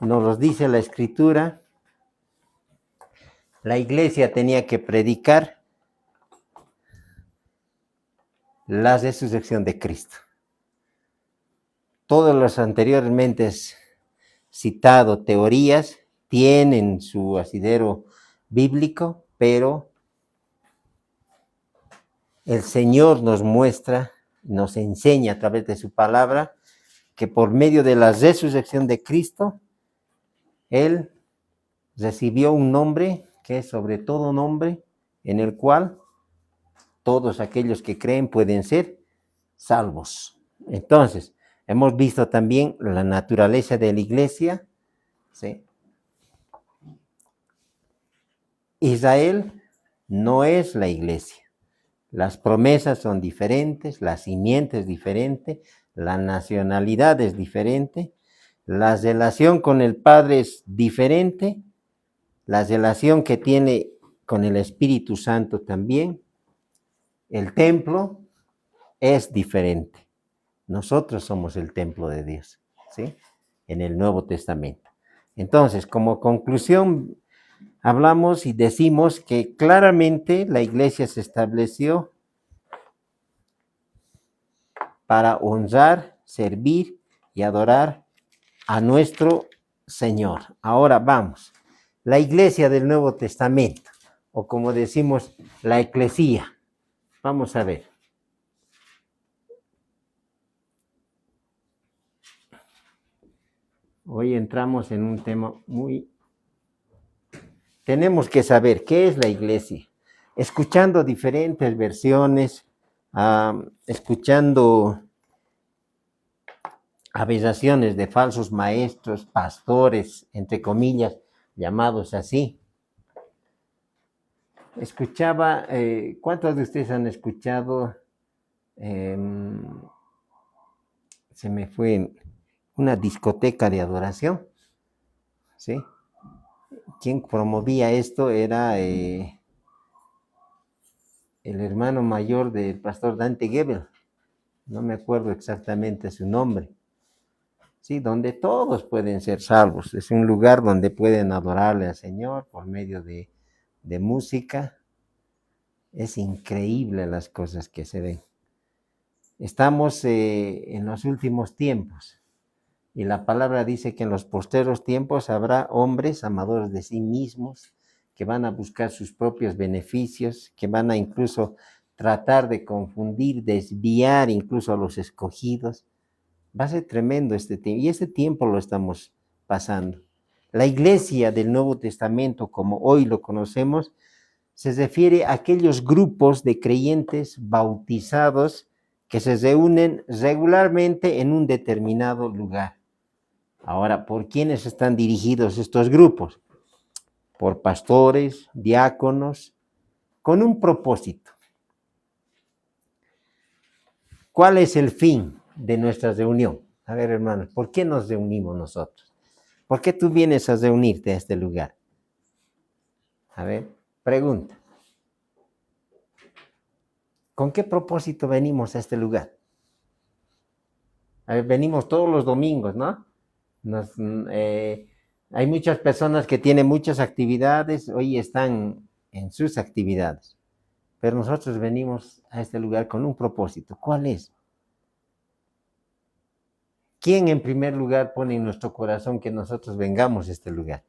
nos lo dice la Escritura, la iglesia tenía que predicar la resurrección de Cristo. Todos los anteriormente citados teorías tienen su asidero bíblico, pero el Señor nos muestra, nos enseña a través de su palabra, que por medio de la resurrección de Cristo, Él recibió un nombre que es sobre todo nombre, en el cual todos aquellos que creen pueden ser salvos. Entonces, hemos visto también la naturaleza de la iglesia, ¿sí? Israel no es la iglesia. Las promesas son diferentes, la simiente es diferente, la nacionalidad es diferente, la relación con el Padre es diferente, la relación que tiene con el Espíritu Santo también, el templo es diferente. Nosotros somos el templo de Dios, ¿sí? En el Nuevo Testamento. Entonces, como conclusión, hablamos y decimos que claramente la iglesia se estableció para honrar, servir y adorar a nuestro Señor. Ahora vamos. La iglesia del Nuevo Testamento, o como decimos, la eclesía. Vamos a ver. Hoy entramos en un tema muy... Tenemos que saber qué es la iglesia. Escuchando diferentes versiones, escuchando aberraciones de falsos maestros, pastores, entre comillas, llamados así. Escuchaba, ¿cuántos de ustedes han escuchado? Se me fue una discoteca de adoración, ¿sí? Quien promovía esto era el hermano mayor del pastor Dante Gebel, no me acuerdo exactamente su nombre, ¿sí? Donde todos pueden ser salvos, es un lugar donde pueden adorarle al Señor por medio de música. Es increíble las cosas que se ven. Estamos en los últimos tiempos y la palabra dice que en los posteros tiempos habrá hombres amadores de sí mismos que van a buscar sus propios beneficios, que van a incluso tratar de confundir, desviar incluso a los escogidos. Va a ser tremendo este tiempo y este tiempo lo estamos pasando. La iglesia del Nuevo Testamento, como hoy lo conocemos, se refiere a aquellos grupos de creyentes bautizados que se reúnen regularmente en un determinado lugar. Ahora, ¿por quiénes están dirigidos estos grupos? Por pastores, diáconos, con un propósito. ¿Cuál es el fin de nuestra reunión? A ver, hermanos, ¿por qué nos reunimos nosotros? ¿Por qué tú vienes a reunirte a este lugar? A ver, pregunta. ¿Con qué propósito venimos a este lugar? A ver, venimos todos los domingos, ¿no? Hay muchas personas que tienen muchas actividades, hoy están en sus actividades, pero nosotros venimos a este lugar con un propósito. ¿Cuál es? ¿Quién en primer lugar pone en nuestro corazón que nosotros vengamos a este lugar?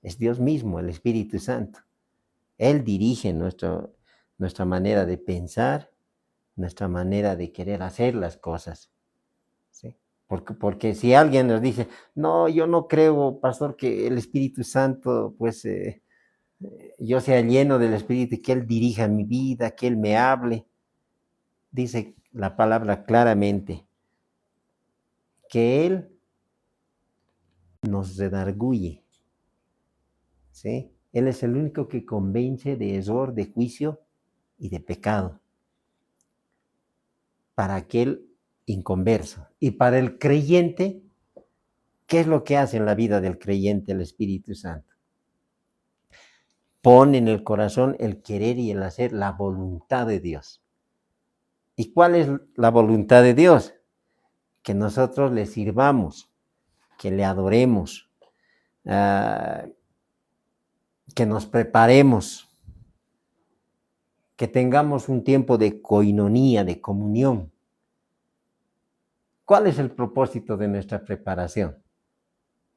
Es Dios mismo, el Espíritu Santo. Él dirige nuestra manera de pensar, nuestra manera de querer hacer las cosas. ¿Sí? Porque si alguien nos dice, no, yo no creo, pastor, que el Espíritu Santo, pues, yo sea lleno del Espíritu y que Él dirija mi vida, que Él me hable, dice la palabra claramente, que Él nos redarguye, ¿sí? Él es el único que convence de error, de juicio y de pecado para aquel inconverso. Y para el creyente, ¿qué es lo que hace en la vida del creyente el Espíritu Santo? Pone en el corazón el querer y el hacer, la voluntad de Dios. ¿Y cuál es la voluntad de Dios? Que nosotros le sirvamos, que le adoremos, que nos preparemos, que tengamos un tiempo de coinonía, de comunión. ¿Cuál es el propósito de nuestra preparación?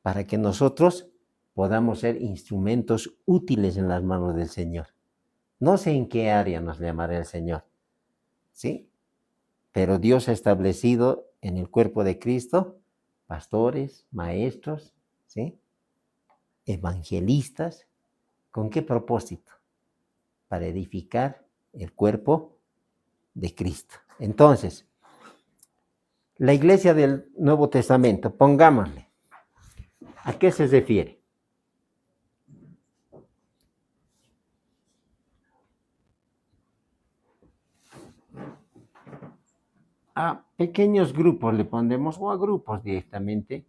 Para que nosotros podamos ser instrumentos útiles en las manos del Señor. No sé en qué área nos llamará el Señor, ¿sí? Pero Dios ha establecido en el cuerpo de Cristo pastores, maestros, ¿sí? Evangelistas. ¿Con qué propósito? Para edificar el cuerpo de Cristo. Entonces, la iglesia del Nuevo Testamento, pongámosle, ¿a qué se refiere? A pequeños grupos le pondremos, o a grupos directamente,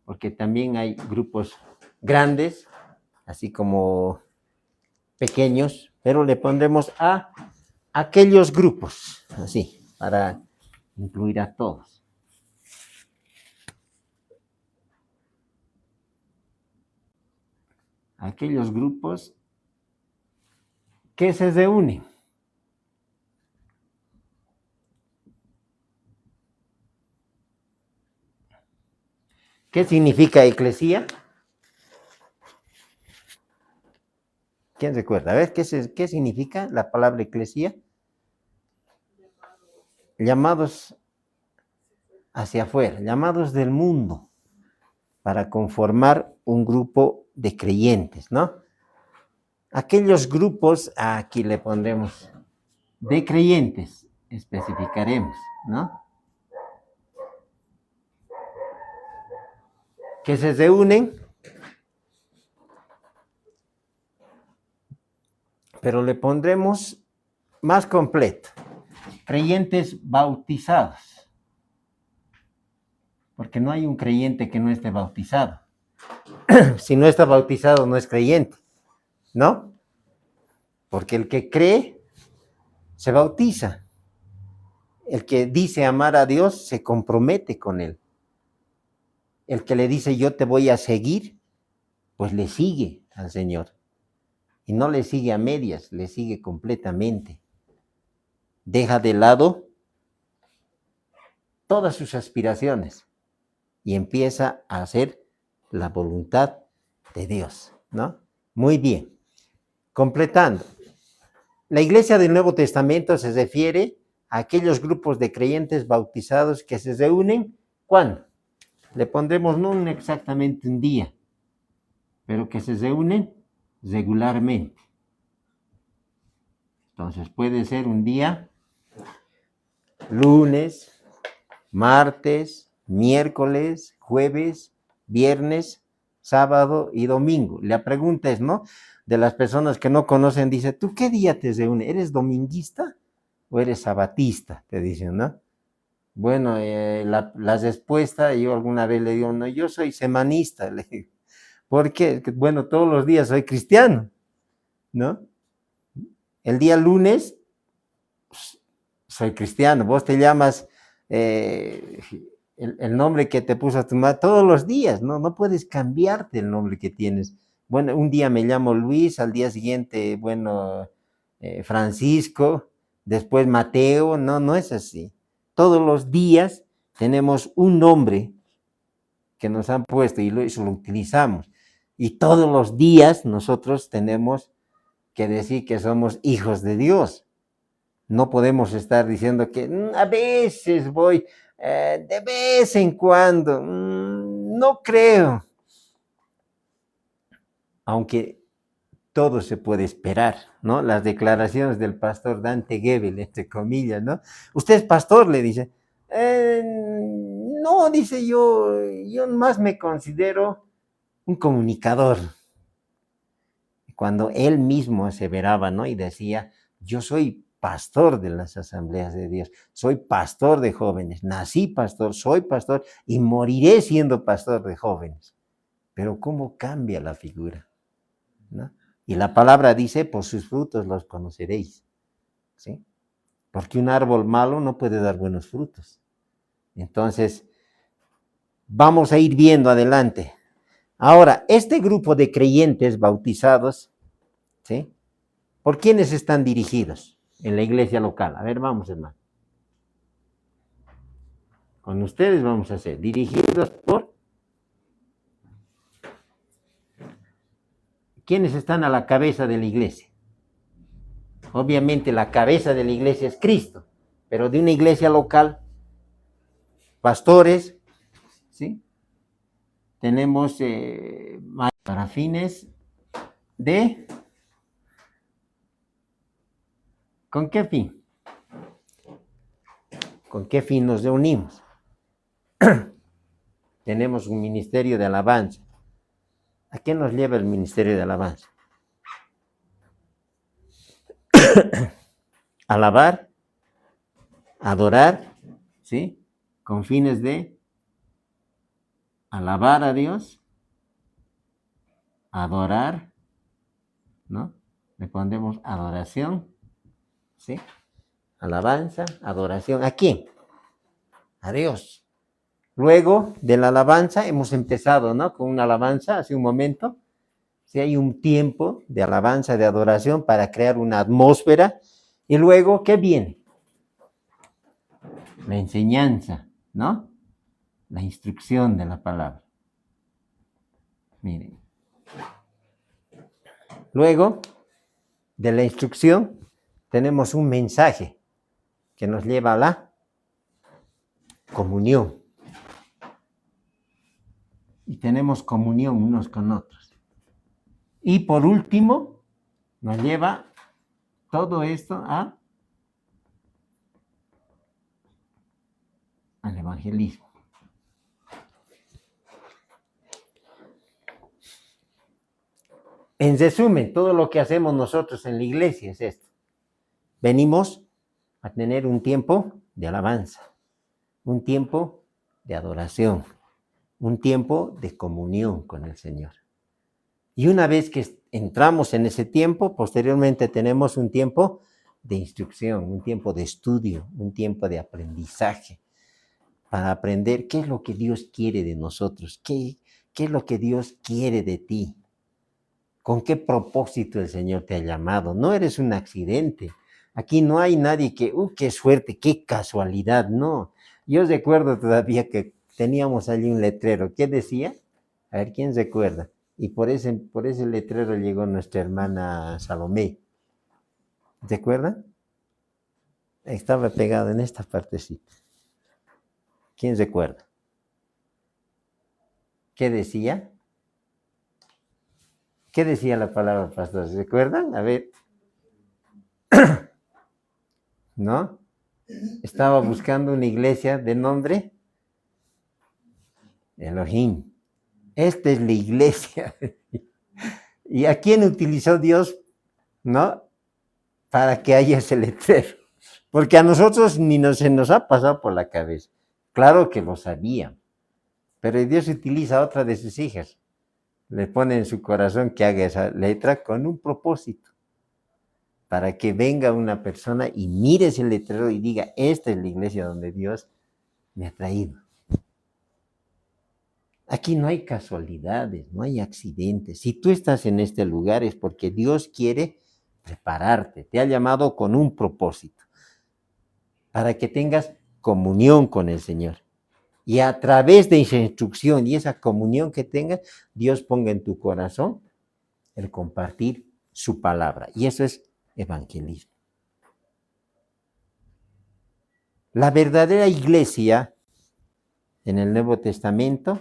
porque también hay grupos grandes, así como pequeños, pero le pondremos a aquellos grupos, así, para incluir a todos. Aquellos grupos que se reúnen. ¿Qué significa eclesía? ¿Quién recuerda? A ver, ¿qué significa la palabra eclesía? Llamados hacia afuera, llamados del mundo, para conformar un grupo de creyentes, ¿no? Aquellos grupos, aquí le pondremos, de creyentes, especificaremos, ¿no? Que se reúnen, pero le pondremos más completo, creyentes bautizados, porque no hay un creyente que no esté bautizado. Si no está bautizado, no es creyente, ¿no? Porque el que cree, se bautiza. El que dice amar a Dios, se compromete con Él. El que le dice yo te voy a seguir, pues le sigue al Señor. Y no le sigue a medias, le sigue completamente. Deja de lado todas sus aspiraciones y empieza a hacer la voluntad de Dios, ¿no? Muy bien. Completando. La iglesia del Nuevo Testamento se refiere a aquellos grupos de creyentes bautizados que se reúnen, ¿cuándo? Le pondremos no exactamente un día, pero que se reúnen regularmente. Entonces puede ser un día, lunes, martes, miércoles, jueves, viernes, sábado y domingo. La pregunta es, ¿no? De las personas que no conocen, dice, ¿tú qué día te reúnes? ¿Eres dominguista o eres sabatista? Te dicen, ¿no? Bueno, la respuesta, yo alguna vez le digo, no, yo soy semanista, le digo. ¿Por qué? Bueno, todos los días soy cristiano, ¿no? El día lunes soy cristiano, vos te llamas el nombre que te puso a tu madre todos los días, ¿no? No puedes cambiarte el nombre que tienes. Bueno, un día me llamo Luis, al día siguiente, bueno, Francisco, después Mateo, no, no es así. Todos los días tenemos un nombre que nos han puesto y eso lo utilizamos. Y todos los días nosotros tenemos que decir que somos hijos de Dios. No podemos estar diciendo que a veces voy, de vez en cuando, no creo. Aunque todo se puede esperar, ¿no? Las declaraciones del pastor Dante Gebel, entre comillas, ¿no? Usted es pastor, le dice. No, dice yo más me considero un comunicador. Cuando él mismo aseveraba, ¿no? Y decía, yo soy pastor de las asambleas de Dios, soy pastor de jóvenes, nací pastor, soy pastor y moriré siendo pastor de jóvenes. Pero ¿cómo cambia la figura? ¿No? Y la palabra dice, por sus frutos los conoceréis, ¿sí? Porque un árbol malo no puede dar buenos frutos. Entonces, vamos a ir viendo adelante. Ahora, este grupo de creyentes bautizados, ¿sí? ¿Por quiénes están dirigidos en la iglesia local? A ver, vamos, hermano. Con ustedes vamos a ser dirigidos por quienes están a la cabeza de la iglesia. Obviamente la cabeza de la iglesia es Cristo, pero de una iglesia local, pastores, ¿sí? Tenemos para fines de... ¿Con qué fin? ¿Con qué fin nos reunimos? Tenemos un ministerio de alabanza. ¿A qué nos lleva el ministerio de alabanza? Alabar, adorar, ¿sí? Con fines de alabar a Dios, adorar, ¿no? Le pondremos adoración, ¿sí? Alabanza, adoración. ¿A quién? A Dios. Luego de la alabanza hemos empezado, ¿no? Con una alabanza hace un momento. Sí, hay un tiempo de alabanza, de adoración para crear una atmósfera. Y luego, ¿qué viene? La enseñanza, ¿no? La instrucción de la palabra. Miren. Luego de la instrucción tenemos un mensaje que nos lleva a la comunión. Y tenemos comunión unos con otros. Y por último, nos lleva todo esto al evangelismo. En resumen, todo lo que hacemos nosotros en la iglesia es esto. Venimos a tener un tiempo de alabanza, un tiempo de adoración, un tiempo de comunión con el Señor. Y una vez que entramos en ese tiempo, posteriormente tenemos un tiempo de instrucción, un tiempo de estudio, un tiempo de aprendizaje, para aprender qué es lo que Dios quiere de nosotros, qué es lo que Dios quiere de ti, con qué propósito el Señor te ha llamado. No eres un accidente. Aquí no hay nadie que, qué suerte, qué casualidad, no. Yo recuerdo todavía que teníamos allí un letrero. ¿Qué decía? A ver, ¿quién recuerda? Y por ese letrero llegó nuestra hermana Salomé. ¿Recuerdan? Estaba pegado en esta partecita. ¿Quién recuerda? ¿Qué decía? ¿Qué decía la palabra, pastor? ¿Se recuerdan? A ver. ¿No? Estaba buscando una iglesia de nombre Elohim. Esta es la iglesia. ¿Y a quién utilizó Dios? ¿No? Para que haya ese letrero. Porque a nosotros ni se nos ha pasado por la cabeza. Claro que lo sabían. Pero Dios utiliza a otra de sus hijas. Le pone en su corazón que haga esa letra con un propósito. Para que venga una persona y mire ese letrero y diga, esta es la iglesia donde Dios me ha traído. Aquí no hay casualidades, no hay accidentes. Si tú estás en este lugar es porque Dios quiere prepararte, te ha llamado con un propósito, para que tengas comunión con el Señor. Y a través de esa instrucción y esa comunión que tengas, Dios ponga en tu corazón el compartir su palabra. Y eso es evangelismo. La verdadera iglesia en el Nuevo Testamento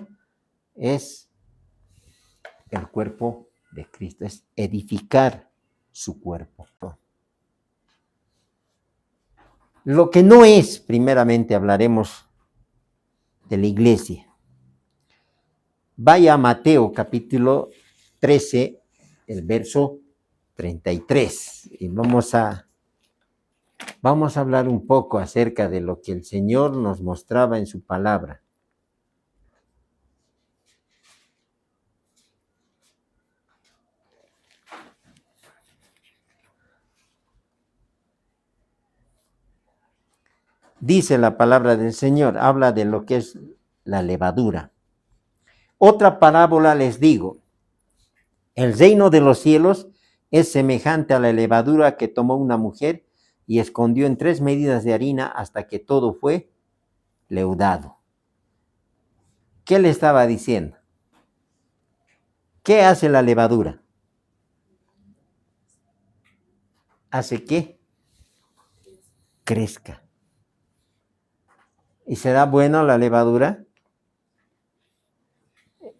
es el cuerpo de Cristo, es edificar su cuerpo. Lo que no es, primeramente hablaremos de la iglesia. Vaya a Mateo capítulo 13, el verso 33, y vamos a hablar un poco acerca de lo que el Señor nos mostraba en su palabra. Dice la palabra del Señor, habla de lo que es la levadura. Otra parábola les digo, el reino de los cielos es semejante a la levadura que tomó una mujer y escondió en 3 medidas de harina hasta que todo fue leudado. ¿Qué le estaba diciendo? ¿Qué hace la levadura? ¿Hace qué? Crezca. ¿Y será buena la levadura?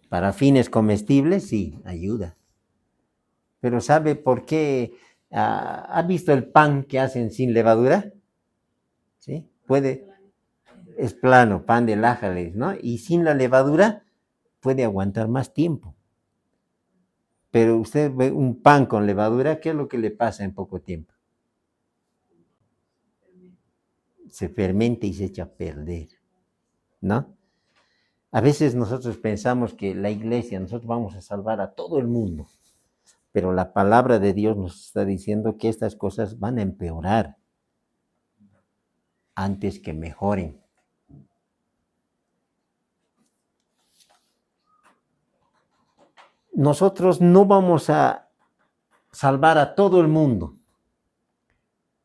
Para fines comestibles, sí, ayuda. Pero ¿sabe por qué? ¿Ha visto el pan que hacen sin levadura? ¿Sí? Es plano, pan de lájales, ¿no? Y sin la levadura puede aguantar más tiempo. Pero usted ve un pan con levadura, ¿qué es lo que le pasa en poco tiempo? Se fermenta y se echa a perder, ¿no? A veces nosotros pensamos que la iglesia, nosotros vamos a salvar a todo el mundo, pero la palabra de Dios nos está diciendo que estas cosas van a empeorar antes que mejoren. Nosotros no vamos a salvar a todo el mundo,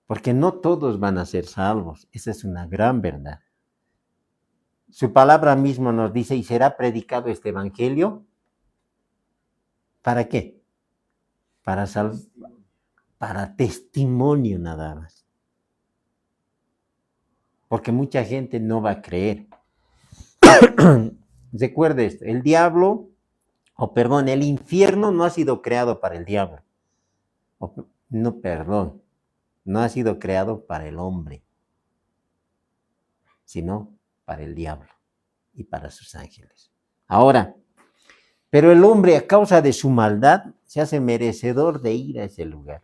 porque no todos van a ser salvos. Esa es una gran verdad. Su palabra misma nos dice, y será predicado este evangelio. ¿Para qué? Para testimonio nada más. Porque mucha gente no va a creer. Recuerde esto, el infierno no ha sido creado para el diablo. No ha sido creado para el hombre, sino para el diablo y para sus ángeles. Ahora, pero el hombre a causa de su maldad se hace merecedor de ir a ese lugar.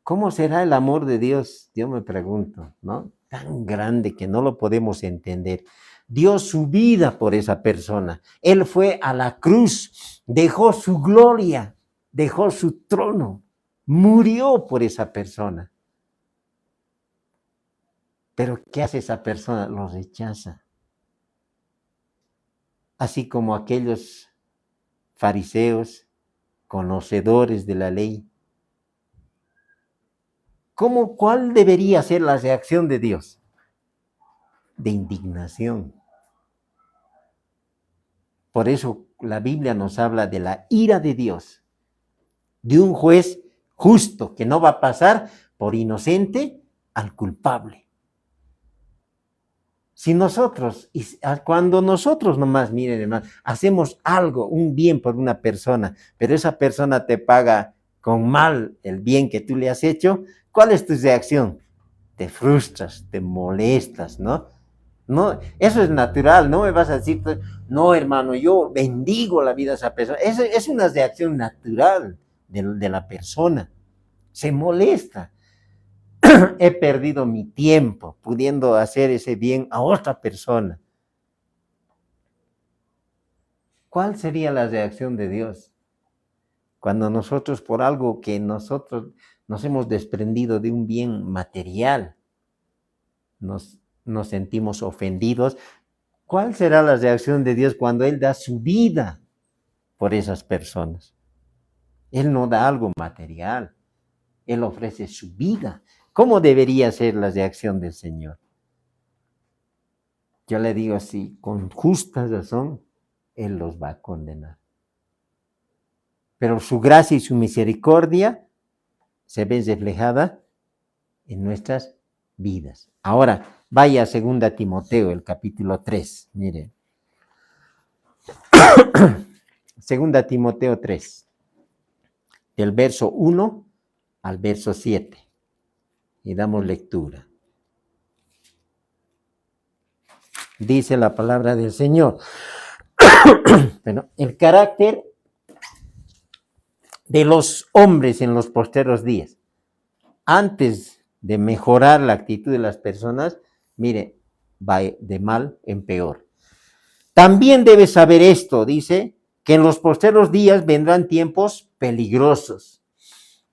¿Cómo será el amor de Dios? Yo me pregunto, ¿no? Tan grande que no lo podemos entender. Dio su vida por esa persona. Él fue a la cruz, dejó su gloria, dejó su trono, murió por esa persona. Pero ¿qué hace esa persona? Lo rechaza. Así como aquellos fariseos, conocedores de la ley. ¿Cuál debería ser la reacción de Dios? De indignación. Por eso la Biblia nos habla de la ira de Dios, de un juez justo que no va a pasar por inocente al culpable. Cuando nosotros nomás, miren hermano, hacemos algo, un bien por una persona, pero esa persona te paga con mal el bien que tú le has hecho, ¿cuál es tu reacción? Te frustras, te molestas, ¿no? No, eso es natural, no me vas a decir, no hermano, yo bendigo la vida de esa persona. Es una reacción natural de la persona. Se molesta. He perdido mi tiempo pudiendo hacer ese bien a otra persona. ¿Cuál sería la reacción de Dios? Cuando nosotros, por algo que nosotros nos hemos desprendido de un bien material, nos sentimos ofendidos. ¿Cuál será la reacción de Dios cuando Él da su vida por esas personas? Él no da algo material, Él ofrece su vida. ¿Cómo debería ser la reacción del Señor? Yo le digo así, con justa razón, Él los va a condenar. Pero su gracia y su misericordia se ven reflejada en nuestras vidas. Ahora, vaya a 2 Timoteo, el capítulo 3, mire. 2 Timoteo 3, del verso 1 al verso 7. Y damos lectura. Dice la palabra del Señor. Bueno, el carácter de los hombres en los posteros días. Antes de mejorar la actitud de las personas, mire, va de mal en peor. También debes saber esto, dice, que en los posteros días vendrán tiempos peligrosos,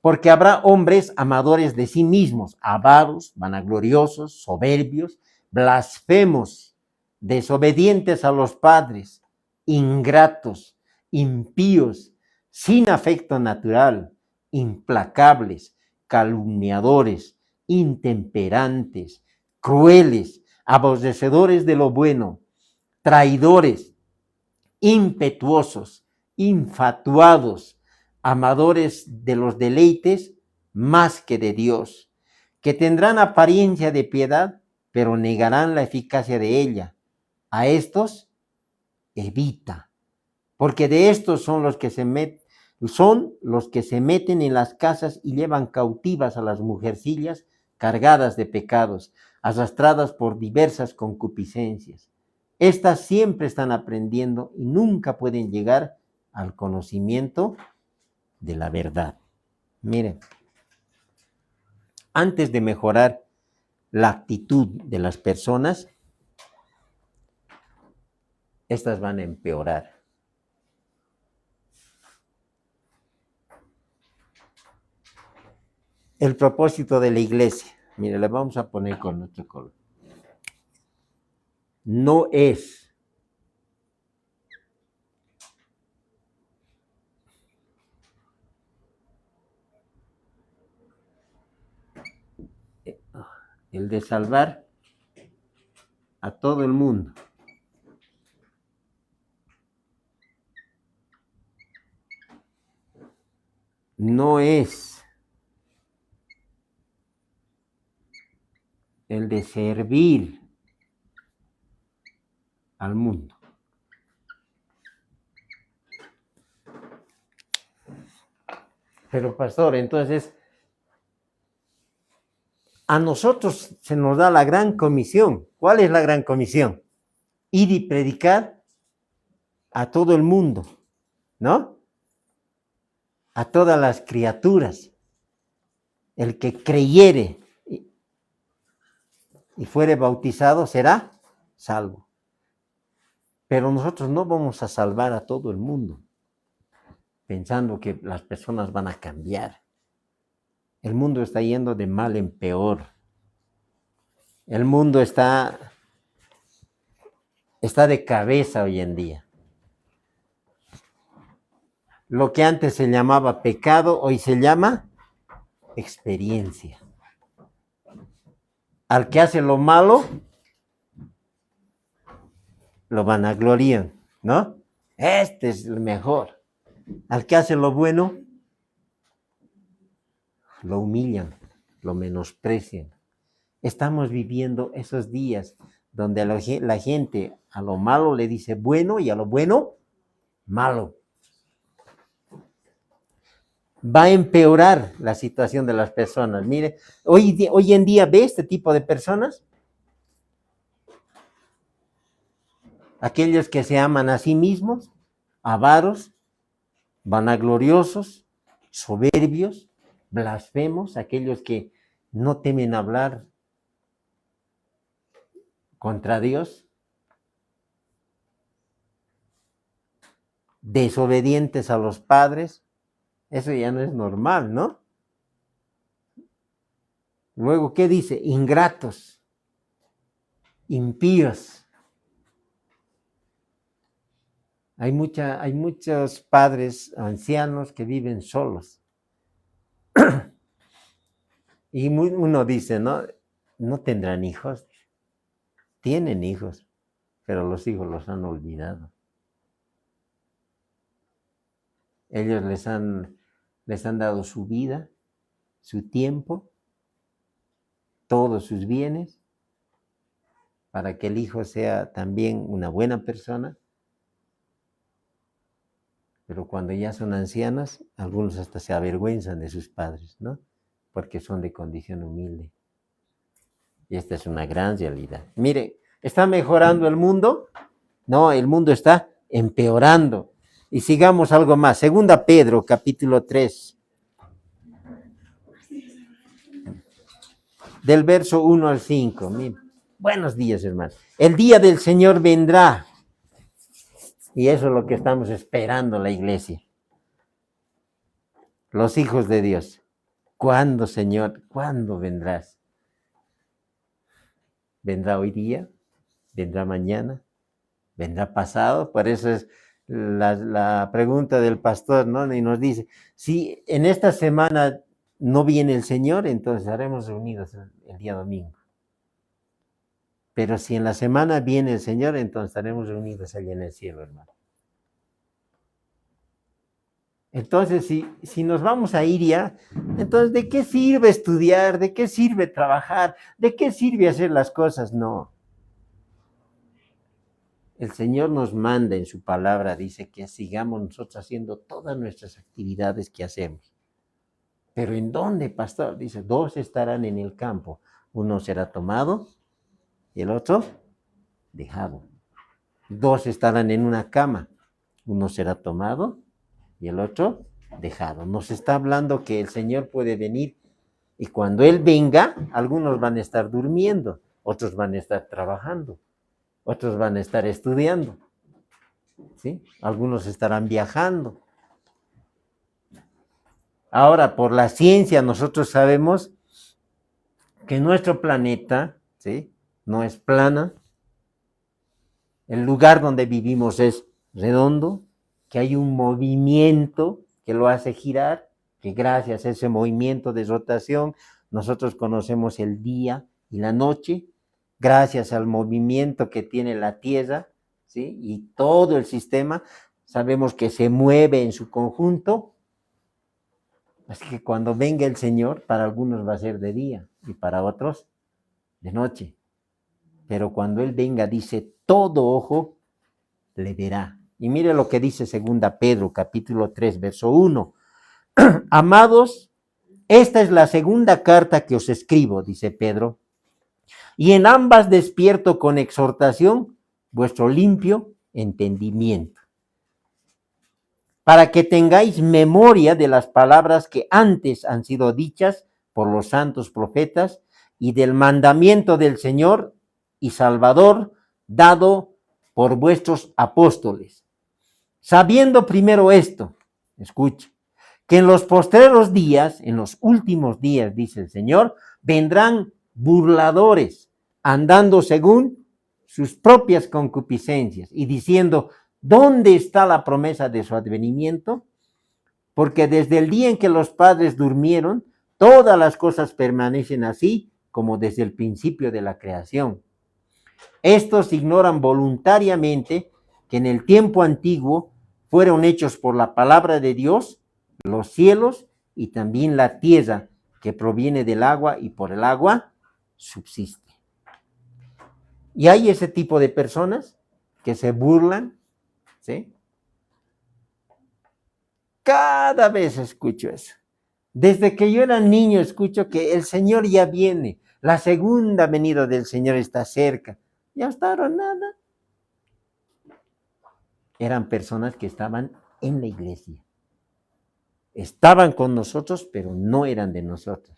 porque habrá hombres amadores de sí mismos, avaros, vanagloriosos, soberbios, blasfemos, desobedientes a los padres, ingratos, impíos, sin afecto natural, implacables, calumniadores, intemperantes, crueles, aborrecedores de lo bueno, traidores, impetuosos, infatuados, amadores de los deleites más que de Dios, que tendrán apariencia de piedad, pero negarán la eficacia de ella. A estos evita, porque de estos son los que se meten en las casas y llevan cautivas a las mujercillas cargadas de pecados, arrastradas por diversas concupiscencias. Estas siempre están aprendiendo y nunca pueden llegar al conocimiento de la verdad. Miren, antes de mejorar la actitud de las personas, estas van a empeorar. El propósito de la iglesia, mire, le vamos a poner con nuestro color. No es el de salvar a todo el mundo. No es el de servir al mundo. Pero pastor, entonces, a nosotros se nos da la gran comisión. ¿Cuál es la gran comisión? Ir y predicar a todo el mundo, ¿no? A todas las criaturas. El que creyere y fuere bautizado será salvo. Pero nosotros no vamos a salvar a todo el mundo pensando que las personas van a cambiar. El mundo está yendo de mal en peor. El mundo está de cabeza hoy en día. Lo que antes se llamaba pecado, hoy se llama experiencia. Al que hace lo malo, lo vanaglorian, ¿no? Este es el mejor. Al que hace lo bueno, lo humillan, lo menosprecian. Estamos viviendo esos días donde la gente a lo malo le dice bueno y a lo bueno, malo. Va a empeorar la situación de las personas. Mire, hoy en día ve este tipo de personas. Aquellos que se aman a sí mismos, avaros, vanagloriosos, soberbios, blasfemos, aquellos que no temen hablar contra Dios, desobedientes a los padres. Eso ya no es normal, ¿no? Luego, ¿qué dice? Ingratos, impíos. Hay muchos padres ancianos que viven solos. Y uno dice, ¿no? No tendrán hijos. Tienen hijos, pero los hijos los han olvidado. Ellos les han dado su vida, su tiempo, todos sus bienes, para que el hijo sea también una buena persona. Pero cuando ya son ancianas, algunos hasta se avergüenzan de sus padres, ¿no? Porque son de condición humilde. Y esta es una gran realidad. Mire, ¿está mejorando el mundo? No, el mundo está empeorando. Y sigamos algo más. Segunda Pedro, capítulo 3. Del verso 1 al 5. Mire. Buenos días, hermanos. El día del Señor vendrá. Y eso es lo que estamos esperando la iglesia. Los hijos de Dios. ¿Cuándo, Señor? ¿Cuándo vendrás? ¿Vendrá hoy día? vendrá mañana, vendrá pasado. Por eso es la pregunta del pastor, ¿no? Y nos dice, si en esta semana no viene el Señor, entonces estaremos reunidos el día domingo. Pero si en la semana viene el Señor, entonces estaremos reunidos allá en el cielo, hermano. Entonces, si nos vamos a ir ya, entonces, ¿de qué sirve estudiar? ¿De qué sirve trabajar? ¿De qué sirve hacer las cosas? No. El Señor nos manda en su palabra, dice que sigamos nosotros haciendo todas nuestras actividades que hacemos. ¿Pero en dónde, pastor? Dice, 2 estarán en el campo. Uno será tomado y el otro dejado. 2 estarán en una cama. Uno será tomado y el otro dejado. Nos está hablando que el Señor puede venir y cuando Él venga, algunos van a estar durmiendo, otros van a estar trabajando, otros van a estar estudiando, ¿sí? Algunos estarán viajando. Ahora, por la ciencia, nosotros sabemos que nuestro planeta, ¿sí?, no es plana. El lugar donde vivimos es redondo, que hay un movimiento que lo hace girar, que gracias a ese movimiento de rotación nosotros conocemos el día y la noche, gracias al movimiento que tiene la Tierra, ¿sí?, y todo el sistema, sabemos que se mueve en su conjunto. Así que cuando venga el Señor, para algunos va a ser de día y para otros de noche. Pero cuando Él venga, dice, todo ojo le verá. Y mire lo que dice 2 Pedro, capítulo 3, verso 1. Amados, esta es la segunda carta que os escribo, dice Pedro, y en ambas despierto con exhortación vuestro limpio entendimiento, para que tengáis memoria de las palabras que antes han sido dichas por los santos profetas y del mandamiento del Señor y Salvador dado por vuestros apóstoles. Sabiendo primero esto, escucha, que en los postreros días, en los últimos días, dice el Señor, vendrán burladores, andando según sus propias concupiscencias y diciendo, ¿dónde está la promesa de su advenimiento? Porque desde el día en que los padres durmieron, todas las cosas permanecen así como desde el principio de la creación. Estos ignoran voluntariamente que en el tiempo antiguo fueron hechos por la palabra de Dios los cielos y también la tierra que proviene del agua y por el agua subsiste. Y hay ese tipo de personas que se burlan, ¿sí? Cada vez escucho eso. Desde que yo era niño escucho que el Señor ya viene, la segunda venida del Señor está cerca. Y hasta ahora nada. Eran personas que estaban en la iglesia. Estaban con nosotros, pero no eran de nosotros.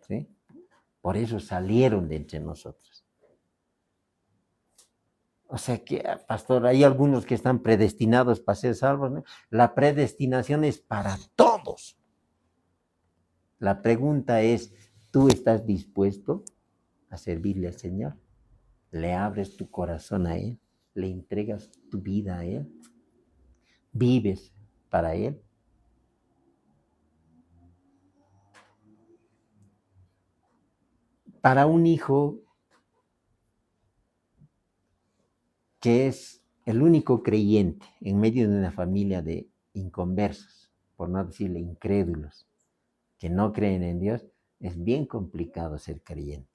¿Sí? Por eso salieron de entre nosotros. O sea que, pastor, hay algunos que están predestinados para ser salvos, ¿no? La predestinación es para todos. La pregunta es, ¿tú estás dispuesto a servirle al Señor? ¿Le abres tu corazón a Él? ¿Le entregas tu vida a Él? ¿Vives para Él? Para un hijo que es el único creyente en medio de una familia de inconversos, por no decirle incrédulos, que no creen en Dios, es bien complicado ser creyente.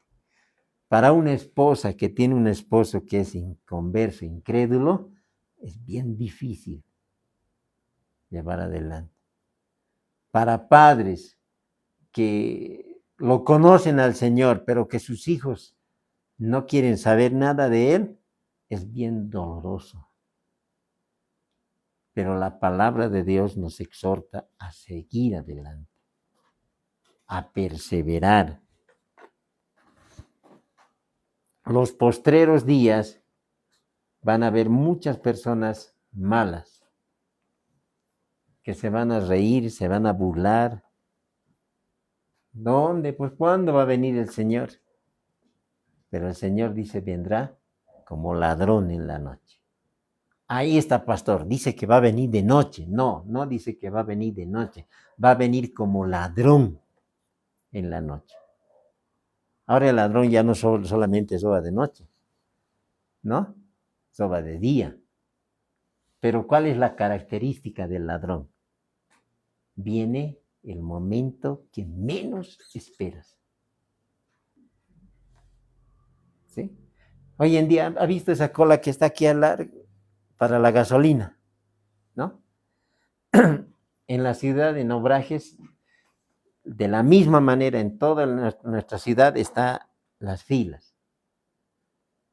Para una esposa que tiene un esposo que es inconverso, incrédulo, es bien difícil llevar adelante. Para padres que lo conocen al Señor, pero que sus hijos no quieren saber nada de Él, es bien doloroso. Pero la palabra de Dios nos exhorta a seguir adelante, a perseverar. Los postreros días van a haber muchas personas malas que se van a reír, se van a burlar. ¿Dónde? Pues ¿cuándo va a venir el Señor? Pero el Señor dice, vendrá como ladrón en la noche. Ahí está, pastor, dice que va a venir de noche. No, no dice que va a venir de noche. Va a venir como ladrón en la noche. Ahora el ladrón ya no solamente soba de noche, ¿no? Soba de día. Pero ¿cuál es la característica del ladrón? Viene el momento que menos esperas. ¿Sí? Hoy en día, ¿ha visto esa cola que está aquí al lado para la gasolina? ¿No? En la ciudad, en Obrajes, de la misma manera, en toda nuestra ciudad están las filas.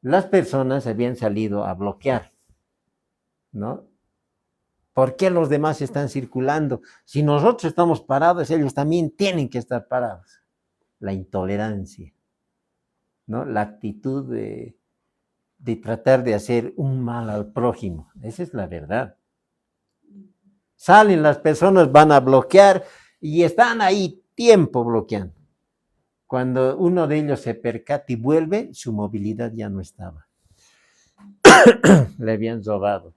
Las personas habían salido a bloquear, ¿no? ¿Por qué los demás están circulando? Si nosotros estamos parados, ellos también tienen que estar parados. La intolerancia, ¿no? La actitud de tratar de hacer un mal al prójimo. Esa es la verdad. Salen las personas, van a bloquear y están ahí tiempo bloqueando. Cuando uno de ellos se percata y vuelve, su movilidad ya no estaba. Le habían robado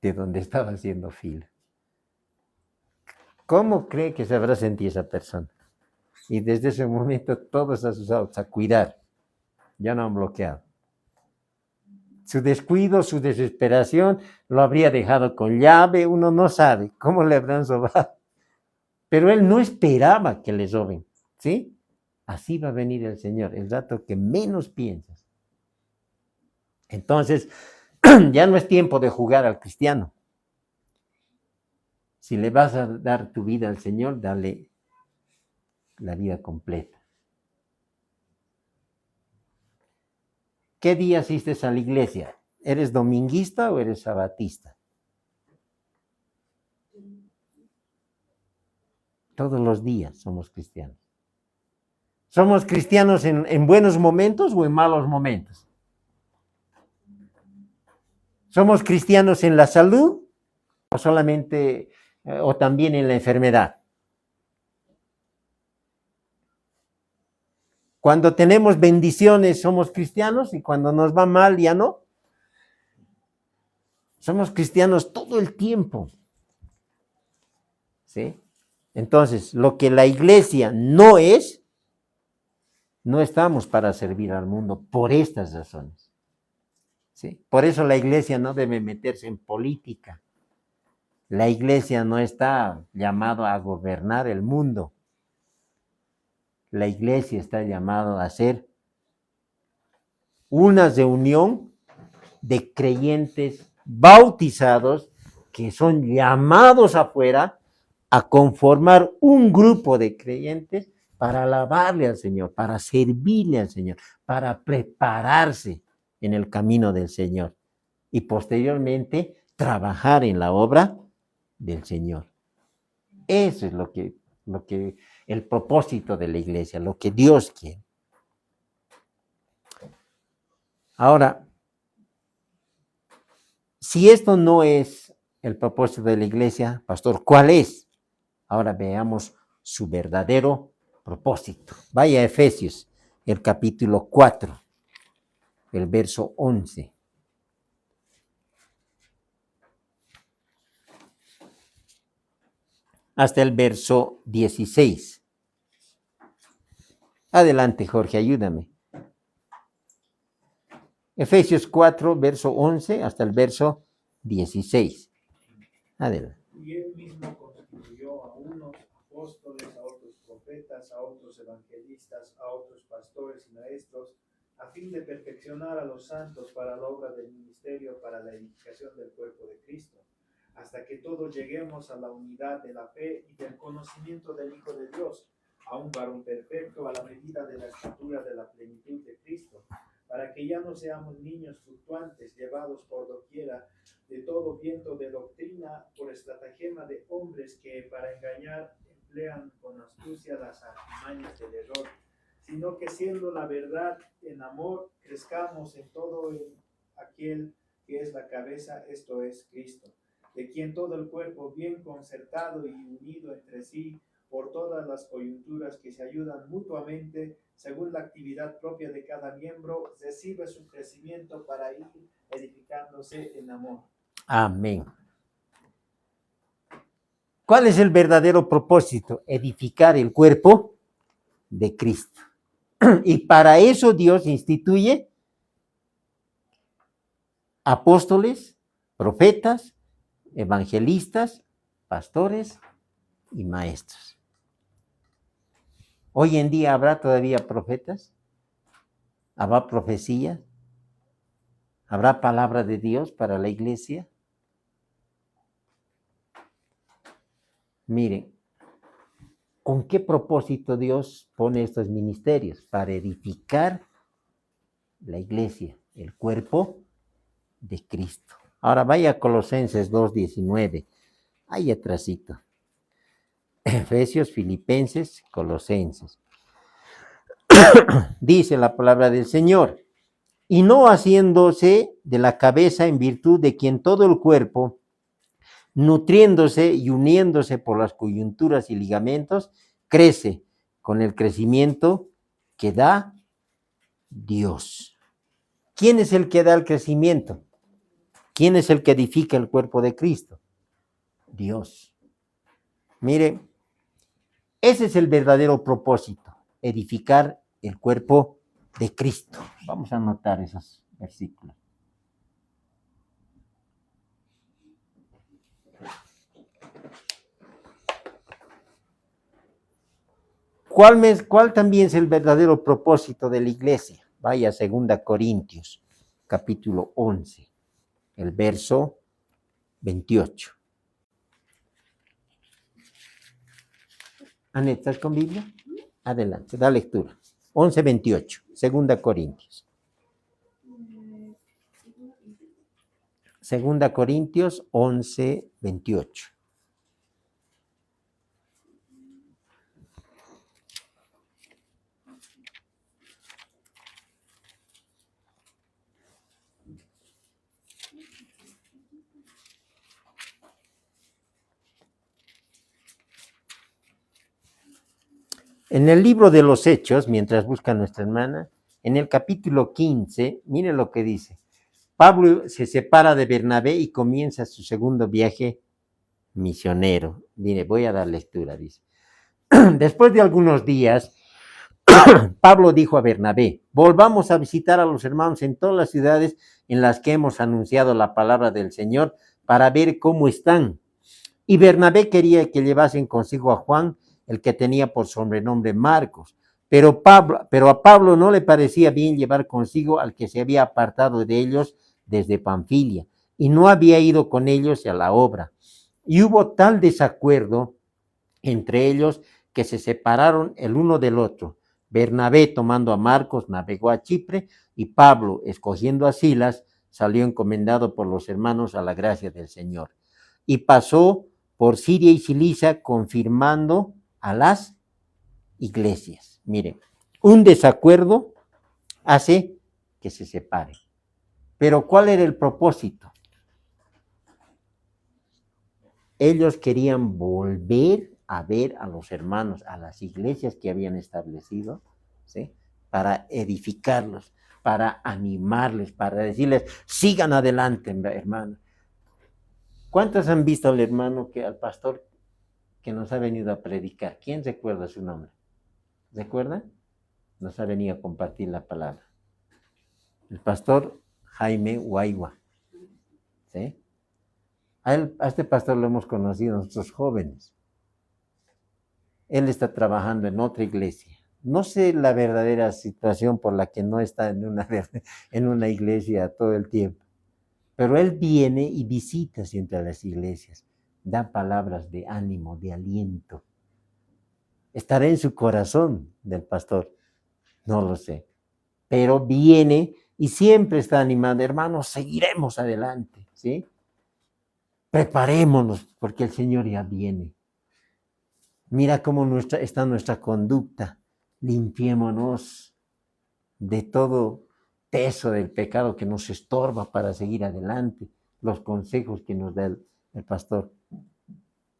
de donde estaba haciendo fila. ¿Cómo cree que se habrá sentido esa persona? Y desde ese momento todos a sus autos a cuidar. Ya no han bloqueado. Su descuido, su desesperación, lo habría dejado con llave, uno no sabe cómo le habrán robado. Pero él no esperaba que le roben, ¿sí? Así va a venir el Señor, el rato que menos piensas. Entonces, ya no es tiempo de jugar al cristiano. Si le vas a dar tu vida al Señor, dale la vida completa. ¿Qué día asistes a la iglesia? ¿Eres dominguista o eres sabatista? Todos los días somos cristianos. ¿Somos cristianos en buenos momentos o en malos momentos? ¿Somos cristianos en la salud o solamente o también en la enfermedad? Cuando tenemos bendiciones somos cristianos y cuando nos va mal ya no. Somos cristianos todo el tiempo. ¿Sí? Entonces, lo que la iglesia no es, no estamos para servir al mundo por estas razones. ¿Sí? Por eso la iglesia no debe meterse en política. La iglesia no está llamada a gobernar el mundo. La iglesia está llamada a ser una reunión de creyentes bautizados que son llamados afuera a conformar un grupo de creyentes para alabarle al Señor, para servirle al Señor, para prepararse en el camino del Señor y posteriormente trabajar en la obra del Señor. Eso es lo que el propósito de la iglesia, lo que Dios quiere. Ahora, si esto no es el propósito de la iglesia, pastor, ¿cuál es? Ahora veamos su verdadero propósito. Vaya a Efesios, el capítulo 4, el verso 11. Hasta el verso 16. Adelante, Jorge, ayúdame. Efesios 4, verso 11 hasta el verso 16. Adelante. Y él mismo constituyó a unos apóstoles, a otros profetas, a otros evangelistas, a otros pastores y maestros, a fin de perfeccionar a los santos para la obra del ministerio, para la edificación del cuerpo de Cristo, hasta que todos lleguemos a la unidad de la fe y del conocimiento del Hijo de Dios, a un varón perfecto a la medida de la estatura de la plenitud de Cristo, para que ya no seamos niños fluctuantes, llevados por doquiera de todo viento de doctrina, por estratagema de hombres que para engañar emplean con astucia las artimañas del error, sino que siendo la verdad en amor, crezcamos en todo en aquel que es la cabeza, esto es Cristo, de quien todo el cuerpo bien concertado y unido entre sí, por todas las coyunturas, que se ayudan mutuamente según la actividad propia de cada miembro, recibe su crecimiento para ir edificándose en amor. Amén. ¿Cuál es el verdadero propósito? Edificar el cuerpo de Cristo. Y para eso Dios instituye apóstoles, profetas, evangelistas, pastores y maestros. Hoy en día habrá todavía profetas, habrá profecías, habrá palabra de Dios para la iglesia. Miren, ¿con qué propósito Dios pone estos ministerios? Para edificar la iglesia, el cuerpo de Cristo. Ahora vaya a Colosenses 2:19, ahí atrásito. Efesios, Filipenses, Colosenses. Dice la palabra del Señor, y no haciéndose de la cabeza en virtud de quien todo el cuerpo, nutriéndose y uniéndose por las coyunturas y ligamentos, crece con el crecimiento que da Dios. ¿Quién es el que da el crecimiento? ¿Quién es el que edifica el cuerpo de Cristo? Dios. Mire, ese es el verdadero propósito, edificar el cuerpo de Cristo. Vamos a anotar esos versículos. ¿Cuál también es el verdadero propósito de la iglesia? Vaya a 2 Corintios, capítulo 11, el verso 28. Anet, ¿estás con Biblia? Adelante, da lectura. 11:28, 2 Corintios. 2 Corintios 11:28. En el libro de los Hechos, mientras busca nuestra hermana, en el capítulo 15, mire lo que dice. Pablo se separa de Bernabé y comienza su segundo viaje misionero. Mire, voy a dar lectura, dice. Después de algunos días, Pablo dijo a Bernabé, volvamos a visitar a los hermanos en todas las ciudades en las que hemos anunciado la palabra del Señor para ver cómo están. Y Bernabé quería que llevasen consigo a Juan, el que tenía por sobrenombre Marcos. Pero a Pablo no le parecía bien llevar consigo al que se había apartado de ellos desde Panfilia y no había ido con ellos a la obra. Y hubo tal desacuerdo entre ellos que se separaron el uno del otro. Bernabé, tomando a Marcos, navegó a Chipre y Pablo, escogiendo a Silas, salió encomendado por los hermanos a la gracia del Señor. Y pasó por Siria y Cilicia, confirmando a las iglesias. Miren, un desacuerdo hace que se separen. Pero ¿cuál era el propósito? Ellos querían volver a ver a los hermanos, a las iglesias que habían establecido, ¿sí? Para edificarlos, para animarles, para decirles, sigan adelante, hermano. ¿Cuántos han visto al hermano, al pastor que nos ha venido a predicar? ¿Quién recuerda su nombre? ¿Recuerda? Nos ha venido a compartir la palabra. El pastor Jaime Guaigua. ¿Sí? A este pastor lo hemos conocido nosotros jóvenes. Él está trabajando en otra iglesia. No sé la verdadera situación por la que no está en una iglesia todo el tiempo. Pero él viene y visita siempre a las iglesias. Da palabras de ánimo, de aliento. ¿Estará en su corazón del pastor? No lo sé. Pero viene y siempre está animando. Hermanos, seguiremos adelante, ¿sí? Preparémonos porque el Señor ya viene. Mira cómo está nuestra conducta. Limpiémonos de todo peso del pecado que nos estorba para seguir adelante. Los consejos que nos da el pastor.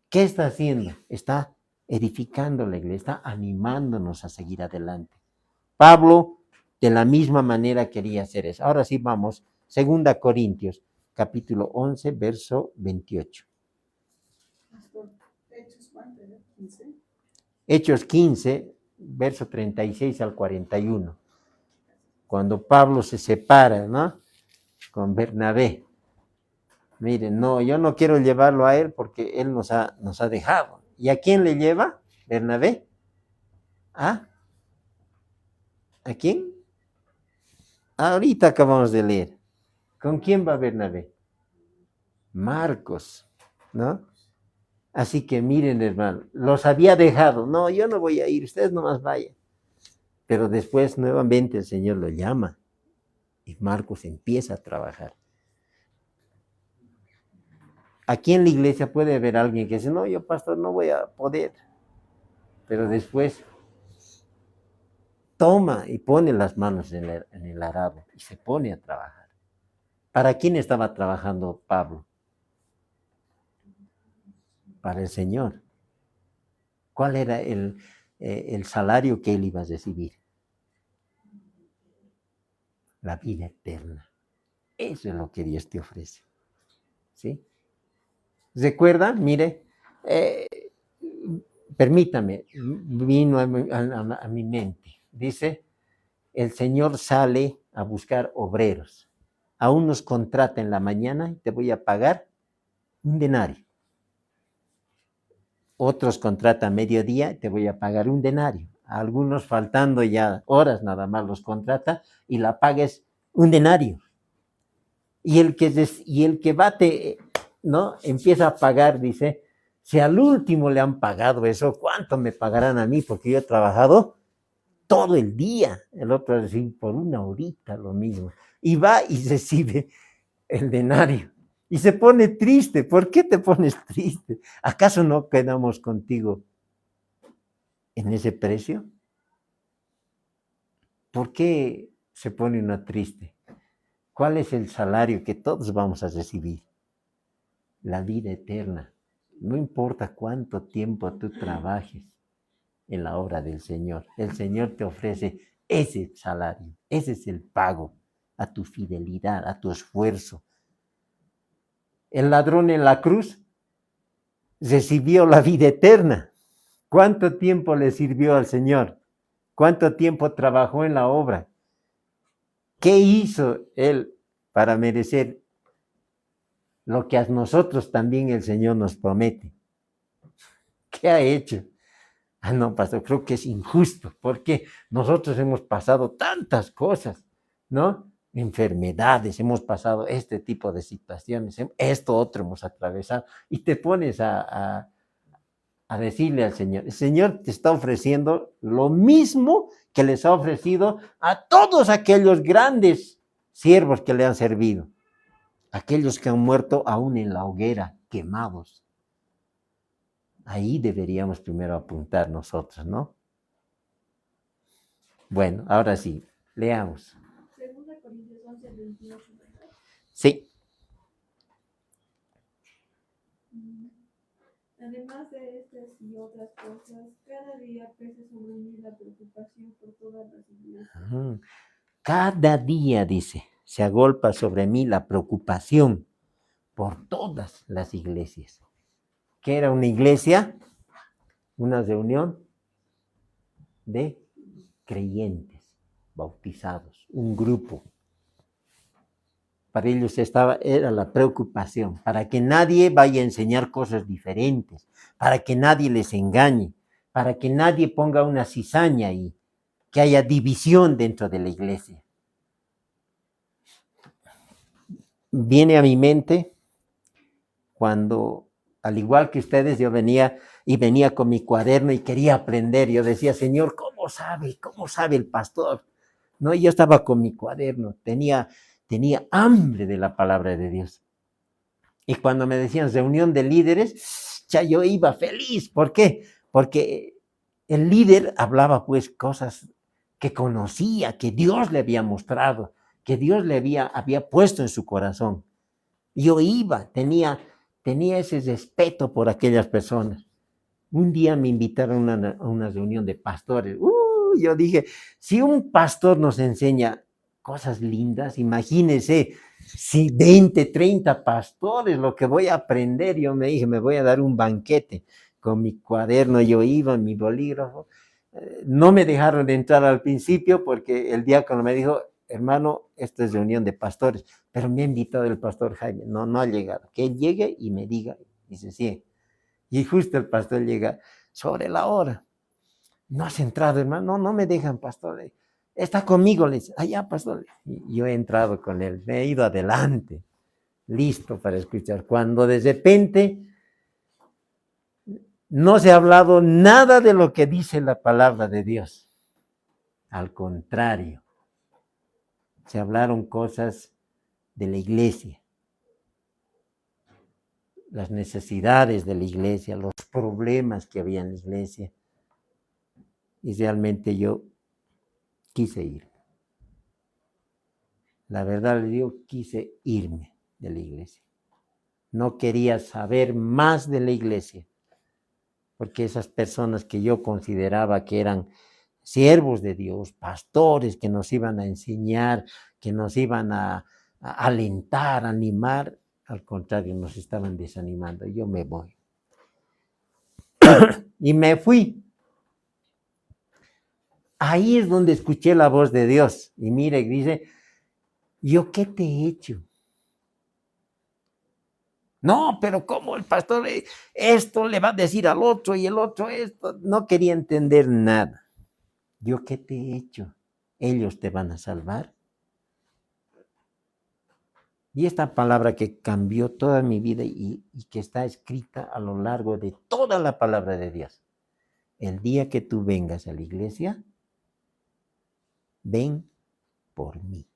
¿Qué está haciendo? Está edificando la iglesia, está animándonos a seguir adelante. Pablo, de la misma manera, quería hacer eso. Ahora sí vamos, 2 Corintios, capítulo 11, verso 28. Hechos 15, verso 36 al 41. Cuando Pablo se separa, ¿no?, con Bernabé. Miren, no, yo no quiero llevarlo a él porque él nos ha dejado. ¿Y a quién le lleva Bernabé? ¿A quién? Ahorita acabamos de leer. ¿Con quién va Bernabé? Marcos, ¿no? Así que miren, hermano, los había dejado. No, yo no voy a ir, ustedes nomás vayan. Pero después nuevamente el Señor lo llama y Marcos empieza a trabajar. Aquí en la iglesia puede haber alguien que dice, no, yo pastor no voy a poder. Pero después toma y pone las manos en el arado y se pone a trabajar. ¿Para quién estaba trabajando Pablo? Para el Señor. ¿Cuál era el salario que él iba a recibir? La vida eterna. Eso es lo que Dios te ofrece. ¿Sí? ¿Recuerda? Mire, permítame, vino a mi mente. Dice, el Señor sale a buscar obreros. A unos contrata en la mañana y te voy a pagar un denario. Otros contratan a mediodía y te voy a pagar un denario. A algunos faltando ya horas nada más los contrata y la pagues un denario. Y el que bate, ¿no?, empieza a pagar, dice, si al último le han pagado eso, ¿cuánto me pagarán a mí? Porque yo he trabajado todo el día. El otro recibe por una horita lo mismo. Y va y recibe el denario. Y se pone triste. ¿Por qué te pones triste? ¿Acaso no quedamos contigo en ese precio? ¿Por qué se pone uno triste? ¿Cuál es el salario que todos vamos a recibir? La vida eterna. No importa cuánto tiempo tú trabajes en la obra del Señor, el Señor te ofrece ese salario, ese es el pago a tu fidelidad, a tu esfuerzo. El ladrón en la cruz recibió la vida eterna. ¿Cuánto tiempo le sirvió al Señor? ¿Cuánto tiempo trabajó en la obra? ¿Qué hizo él para merecer lo que a nosotros también el Señor nos promete? ¿Qué ha hecho? No, pastor, creo que es injusto, porque nosotros hemos pasado tantas cosas, ¿no? Enfermedades, hemos pasado este tipo de situaciones, esto otro hemos atravesado, y te pones a decirle al Señor, el Señor te está ofreciendo lo mismo que les ha ofrecido a todos aquellos grandes siervos que le han servido, aquellos que han muerto aún en la hoguera, quemados. Ahí deberíamos primero apuntar nosotros, ¿no? Bueno, ahora sí, leamos. 2 Corintios 11, 28, ¿verdad? Sí. Además de estas y otras cosas, cada día pesa sobre mí la preocupación por todas las iglesias. Cada día, dice, se agolpa sobre mí la preocupación por todas las iglesias. ¿Qué era una iglesia? Una reunión de creyentes bautizados, un grupo. Para ellos era la preocupación, para que nadie vaya a enseñar cosas diferentes, para que nadie les engañe, para que nadie ponga una cizaña ahí, que haya división dentro de la iglesia. Viene a mi mente cuando, al igual que ustedes, yo venía con mi cuaderno y quería aprender. Yo decía, Señor, ¿cómo sabe el pastor? No, yo estaba con mi cuaderno, tenía hambre de la palabra de Dios. Y cuando me decían reunión de líderes, ya yo iba feliz. ¿Por qué? Porque el líder hablaba pues cosas que conocía, que Dios le había mostrado, que Dios le había puesto en su corazón. Yo iba, tenía ese respeto por aquellas personas. Un día me invitaron a una reunión de pastores. Yo dije, si un pastor nos enseña cosas lindas, imagínense, si 20, 30 pastores, lo que voy a aprender, yo me dije, me voy a dar un banquete con mi cuaderno, yo iba, mi bolígrafo. No me dejaron entrar al principio porque el diácono me dijo, hermano, esta es reunión de pastores, pero me ha invitado el pastor Jaime, no ha llegado, que él llegue y me diga, dice, sí. Y justo el pastor llega sobre la hora. No has entrado, hermano. No me dejan, pastor. Está conmigo, le dice. Allá, pastor. Y yo he entrado con él. Me he ido adelante, listo para escuchar. Cuando de repente no se ha hablado nada de lo que dice la palabra de Dios. Al contrario, se hablaron cosas de la iglesia, las necesidades de la iglesia, los problemas que había en la iglesia. Y realmente yo quise ir. La verdad le digo, quise irme de la iglesia. No quería saber más de la iglesia, porque esas personas que yo consideraba que eran siervos de Dios, pastores que nos iban a enseñar, que nos iban a alentar, a animar, al contrario, nos estaban desanimando. Yo me voy. Y me fui. Ahí es donde escuché la voz de Dios. Y mire, dice, ¿yo qué te he hecho? No, pero ¿cómo el pastor esto le va a decir al otro y el otro esto? No quería entender nada. ¿Yo qué te he hecho? ¿Ellos te van a salvar? Y esta palabra que cambió toda mi vida y que está escrita a lo largo de toda la palabra de Dios. El día que tú vengas a la iglesia, ven por mí.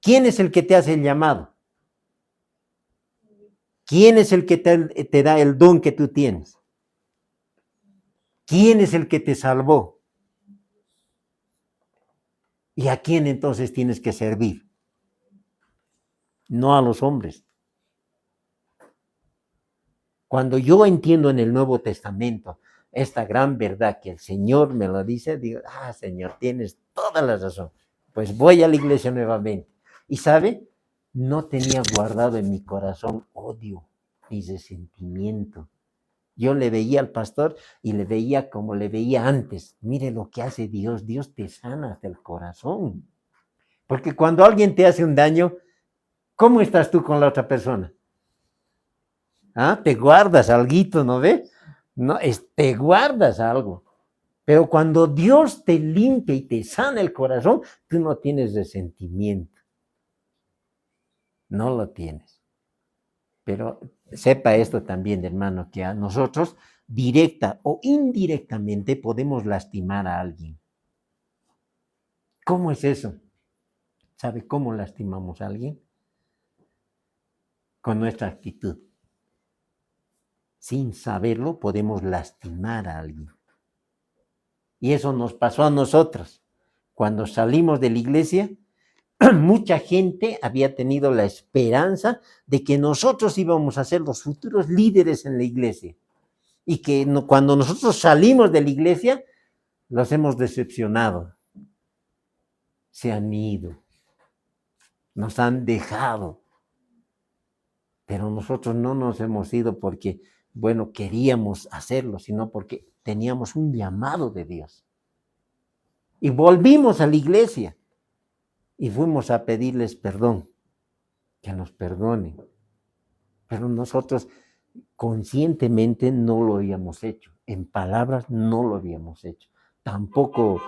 ¿Quién es el que te hace el llamado? ¿Quién es el que te da el don que tú tienes? ¿Quién es el que te salvó? ¿Y a quién entonces tienes que servir? No a los hombres. Cuando yo entiendo en el Nuevo Testamento esta gran verdad que el Señor me lo dice, digo, Señor, tienes toda la razón. Pues voy a la iglesia nuevamente. Y ¿sabe? No tenía guardado en mi corazón odio ni resentimiento. Yo le veía al pastor y le veía como le veía antes. Mire lo que hace Dios. Dios te sana hasta el corazón. Porque cuando alguien te hace un daño, ¿cómo estás tú con la otra persona? Te guardas alguito, ¿no ves? No, te guardas algo. Pero cuando Dios te limpia y te sana el corazón, tú no tienes resentimiento. No lo tienes. Pero sepa esto también, hermano, que a nosotros, directa o indirectamente, podemos lastimar a alguien. ¿Cómo es eso? ¿Sabe cómo lastimamos a alguien? Con nuestra actitud. Sin saberlo, podemos lastimar a alguien. Y eso nos pasó a nosotros. Cuando salimos de la iglesia, mucha gente había tenido la esperanza de que nosotros íbamos a ser los futuros líderes en la iglesia. Y que cuando nosotros salimos de la iglesia, los hemos decepcionado. Se han ido. Nos han dejado. Pero nosotros no nos hemos ido porque, queríamos hacerlo, sino porque teníamos un llamado de Dios. Y volvimos a la iglesia. Y fuimos a pedirles perdón, que nos perdonen. Pero nosotros conscientemente no lo habíamos hecho. En palabras no lo habíamos hecho. Tampoco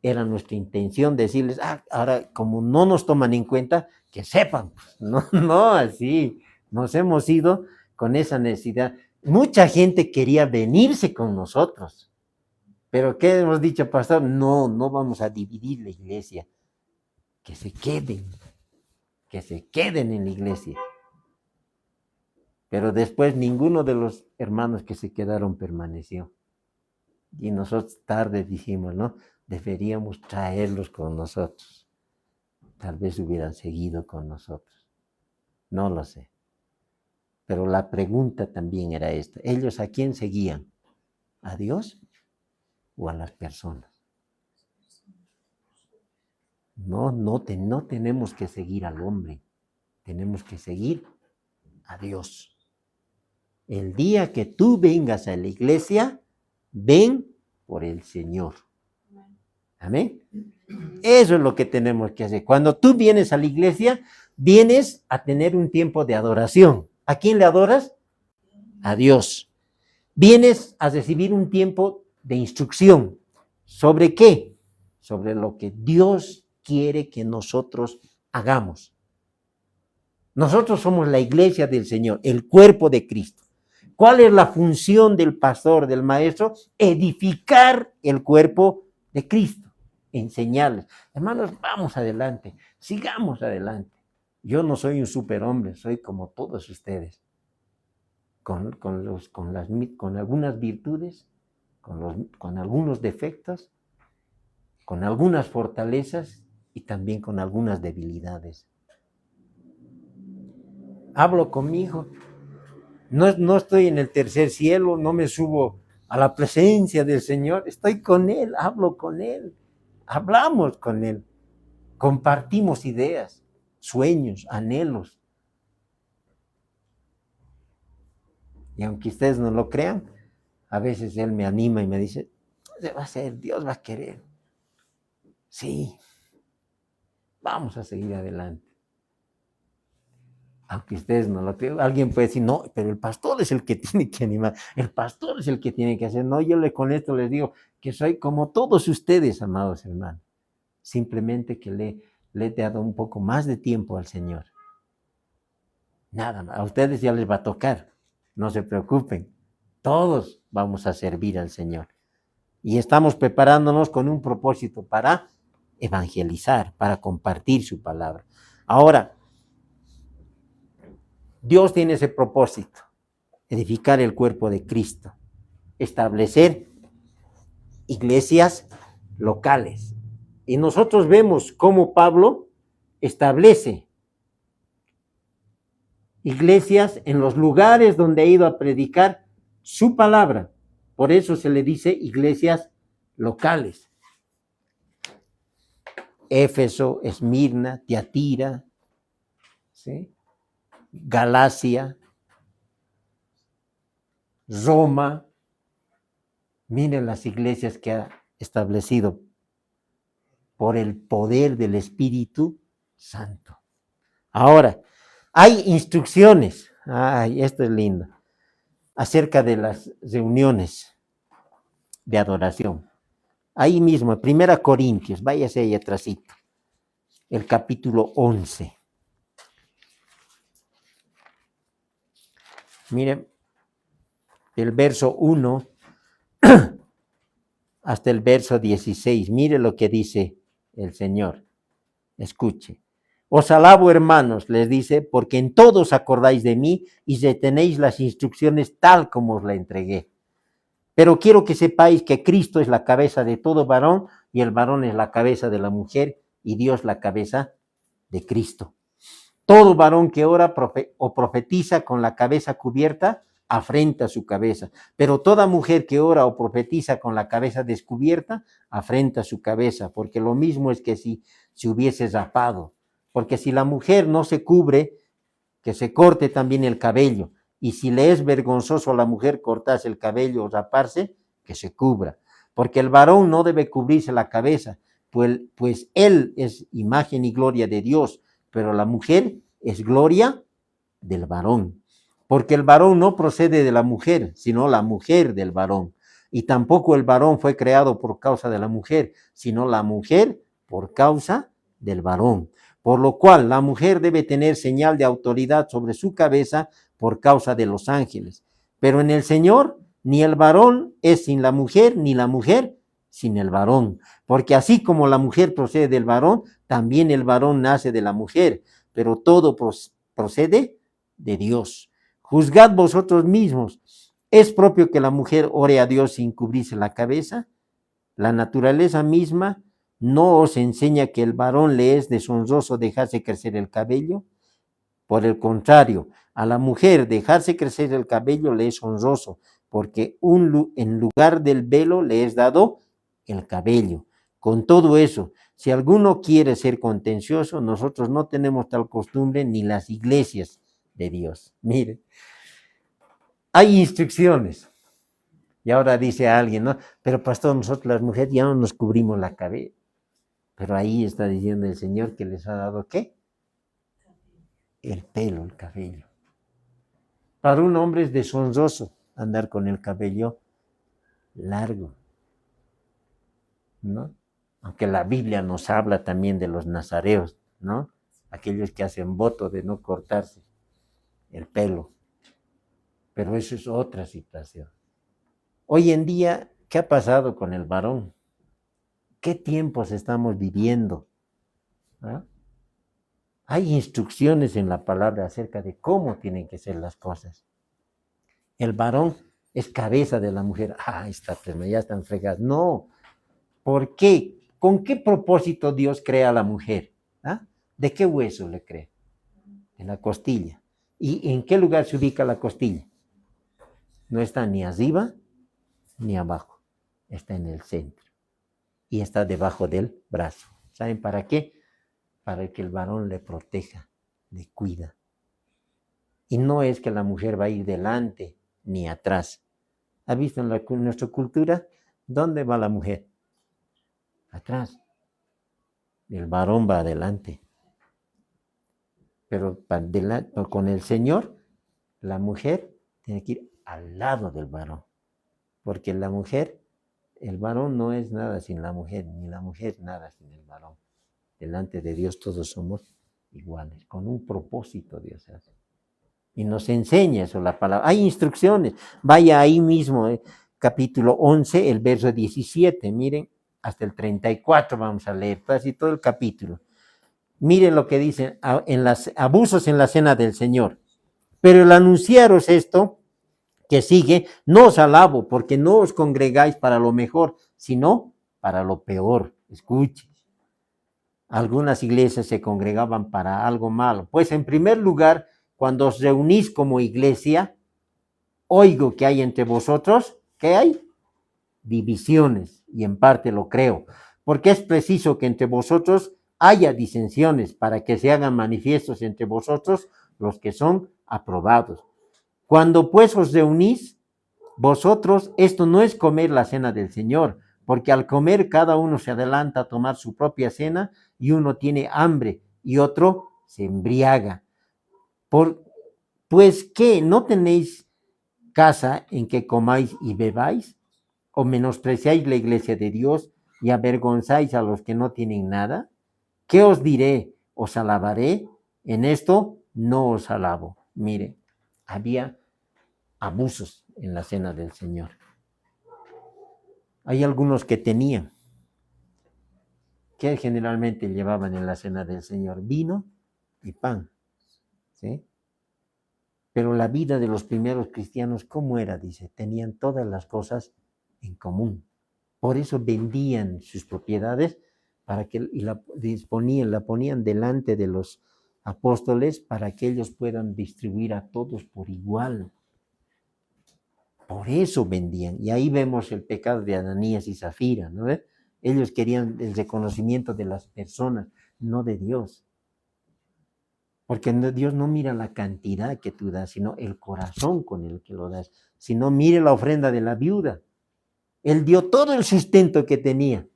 era nuestra intención decirles, ahora como no nos toman en cuenta, que sepan. No, así. Nos hemos ido con esa necesidad. Mucha gente quería venirse con nosotros. Pero ¿qué hemos dicho, pastor? No vamos a dividir la iglesia. Que se queden en la iglesia. Pero después ninguno de los hermanos que se quedaron permaneció. Y nosotros tarde dijimos, ¿no? Deberíamos traerlos con nosotros. Tal vez hubieran seguido con nosotros. No lo sé. Pero la pregunta también era esta. ¿Ellos a quién seguían? ¿A Dios o a las personas? No tenemos que seguir al hombre. Tenemos que seguir a Dios. El día que tú vengas a la iglesia, ven por el Señor. Amén. Eso es lo que tenemos que hacer. Cuando tú vienes a la iglesia, vienes a tener un tiempo de adoración. ¿A quién le adoras? A Dios. Vienes a recibir un tiempo de instrucción. ¿Sobre qué? Sobre lo que Dios quiere que nosotros hagamos. Nosotros somos la iglesia del Señor, el cuerpo de Cristo. ¿Cuál es la función del pastor, del maestro? Edificar el cuerpo de Cristo, enseñarles. Hermanos, vamos adelante, sigamos adelante. Yo no soy un superhombre, soy como todos ustedes, con algunas virtudes, con algunos defectos, con algunas fortalezas y también con algunas debilidades. Hablo con mi hijo. No estoy en el tercer cielo, no me subo a la presencia del Señor, estoy con Él, hablo con Él, hablamos con Él, compartimos ideas, sueños, anhelos. Y aunque ustedes no lo crean, a veces Él me anima y me dice, se va a hacer, Dios va a querer. Sí, vamos a seguir adelante. Aunque ustedes no lo crean, alguien puede decir, no, pero el pastor es el que tiene que animar, el pastor es el que tiene que hacer. No, con esto les digo que soy como todos ustedes, amados hermanos. Simplemente que le he dado un poco más de tiempo al Señor. Nada más, a ustedes ya les va a tocar, no se preocupen. Todos vamos a servir al Señor. Y estamos preparándonos con un propósito para evangelizar, para compartir su palabra. Ahora, Dios tiene ese propósito, edificar el cuerpo de Cristo, establecer iglesias locales. Y nosotros vemos cómo Pablo establece iglesias en los lugares donde ha ido a predicar su palabra. Por eso se le dice iglesias locales. Éfeso, Esmirna, Tiatira, ¿sí? Galacia, Roma. Miren las iglesias que ha establecido por el poder del Espíritu Santo. Ahora, hay instrucciones, esto es lindo, acerca de las reuniones de adoración. Ahí mismo, 1 Corintios, váyase ahí atrásito, el capítulo 11. Miren, del verso 1 hasta el verso 16. Mire lo que dice el Señor. Escuche. Os alabo, hermanos, les dice, porque en todo os acordáis de mí y retenéis las instrucciones tal como os la entregué. Pero quiero que sepáis que Cristo es la cabeza de todo varón y el varón es la cabeza de la mujer y Dios la cabeza de Cristo. Todo varón que ora o profetiza con la cabeza cubierta, afrenta su cabeza. Pero toda mujer que ora o profetiza con la cabeza descubierta, afrenta su cabeza. Porque lo mismo es que si se hubiese rapado. Porque si la mujer no se cubre, que se corte también el cabello. Y si le es vergonzoso a la mujer cortarse el cabello o raparse, que se cubra. Porque el varón no debe cubrirse la cabeza, pues él es imagen y gloria de Dios. Pero la mujer es gloria del varón, porque el varón no procede de la mujer, sino la mujer del varón. Y tampoco el varón fue creado por causa de la mujer, sino la mujer por causa del varón. Por lo cual la mujer debe tener señal de autoridad sobre su cabeza por causa de los ángeles. Pero en el Señor ni el varón es sin la mujer, ni la mujer sin el varón. Porque así como la mujer procede del varón, también el varón nace de la mujer, pero todo procede de Dios. Juzgad vosotros mismos. ¿Es propio que la mujer ore a Dios sin cubrirse la cabeza? La naturaleza misma no os enseña que el varón le es deshonroso dejarse crecer el cabello. Por el contrario, a la mujer dejarse crecer el cabello le es honroso, porque en lugar del velo le es dado el cabello. Con todo eso, si alguno quiere ser contencioso, nosotros no tenemos tal costumbre ni las iglesias de Dios. Mire, hay instrucciones. Y ahora dice alguien, ¿no? Pero pastor, nosotros las mujeres ya no nos cubrimos la cabeza. Pero ahí está diciendo el Señor que les ha dado ¿qué? El pelo, el cabello. Para un hombre es deshonroso andar con el cabello largo, ¿no? Aunque la Biblia nos habla también de los nazareos, ¿no? Aquellos que hacen voto de no cortarse el pelo. Pero eso es otra situación. Hoy en día, ¿qué ha pasado con el varón? ¿Qué tiempos estamos viviendo? ¿Ah? Hay instrucciones en la palabra acerca de cómo tienen que ser las cosas. El varón es cabeza de la mujer. Ya están fregadas. No. ¿Por qué? ¿Con qué propósito Dios crea a la mujer? ¿Ah? ¿De qué hueso le crea? En la costilla. ¿Y en qué lugar se ubica la costilla? No está ni arriba ni abajo. Está en el centro. Y está debajo del brazo. ¿Saben para qué? Para que el varón le proteja, le cuida. Y no es que la mujer va a ir delante ni atrás. ¿Ha visto en nuestra cultura? ¿Dónde va la mujer? Atrás. El varón va adelante. Pero con el Señor, la mujer tiene que ir al lado del varón. Porque la mujer, el varón no es nada sin la mujer, ni la mujer nada sin el varón. Delante de Dios todos somos iguales, con un propósito Dios hace. Y nos enseña eso la palabra. Hay instrucciones. Vaya ahí mismo, capítulo 11, el verso 17. Miren, hasta el 34 vamos a leer, casi todo el capítulo. Miren lo que dice en los abusos en la cena del Señor. Pero el anunciaros esto que sigue, no os alabo, porque no os congregáis para lo mejor, sino para lo peor. Escuchen. Algunas iglesias se congregaban para algo malo. Pues en primer lugar, cuando os reunís como iglesia, oigo que hay entre vosotros, ¿qué hay? Divisiones, y en parte lo creo, porque es preciso que entre vosotros haya disensiones para que se hagan manifiestos entre vosotros los que son aprobados. Cuando pues os reunís, vosotros, esto no es comer la cena del Señor, porque al comer cada uno se adelanta a tomar su propia cena y uno tiene hambre y otro se embriaga. Pues, ¿qué? ¿No tenéis casa en que comáis y bebáis? ¿O menospreciáis la iglesia de Dios y avergonzáis a los que no tienen nada? ¿Qué os diré? ¿Os alabaré? En esto no os alabo. Mire, había abusos en la cena del Señor. Hay algunos que tenían. ¿Qué generalmente llevaban en la cena del Señor? Vino y pan. ¿Sí? Pero la vida de los primeros cristianos, ¿cómo era? Dice, tenían todas las cosas en común. Por eso vendían sus propiedades para que, y la ponían delante de los apóstoles para que ellos puedan distribuir a todos por igual. Por eso vendían. Y ahí vemos el pecado de Ananías y Zafira, ¿no? Ellos querían el reconocimiento de las personas, no de Dios. Porque Dios no mira la cantidad que tú das, sino el corazón con el que lo das. Sino mire la ofrenda de la viuda. Él dio todo el sustento que tenía.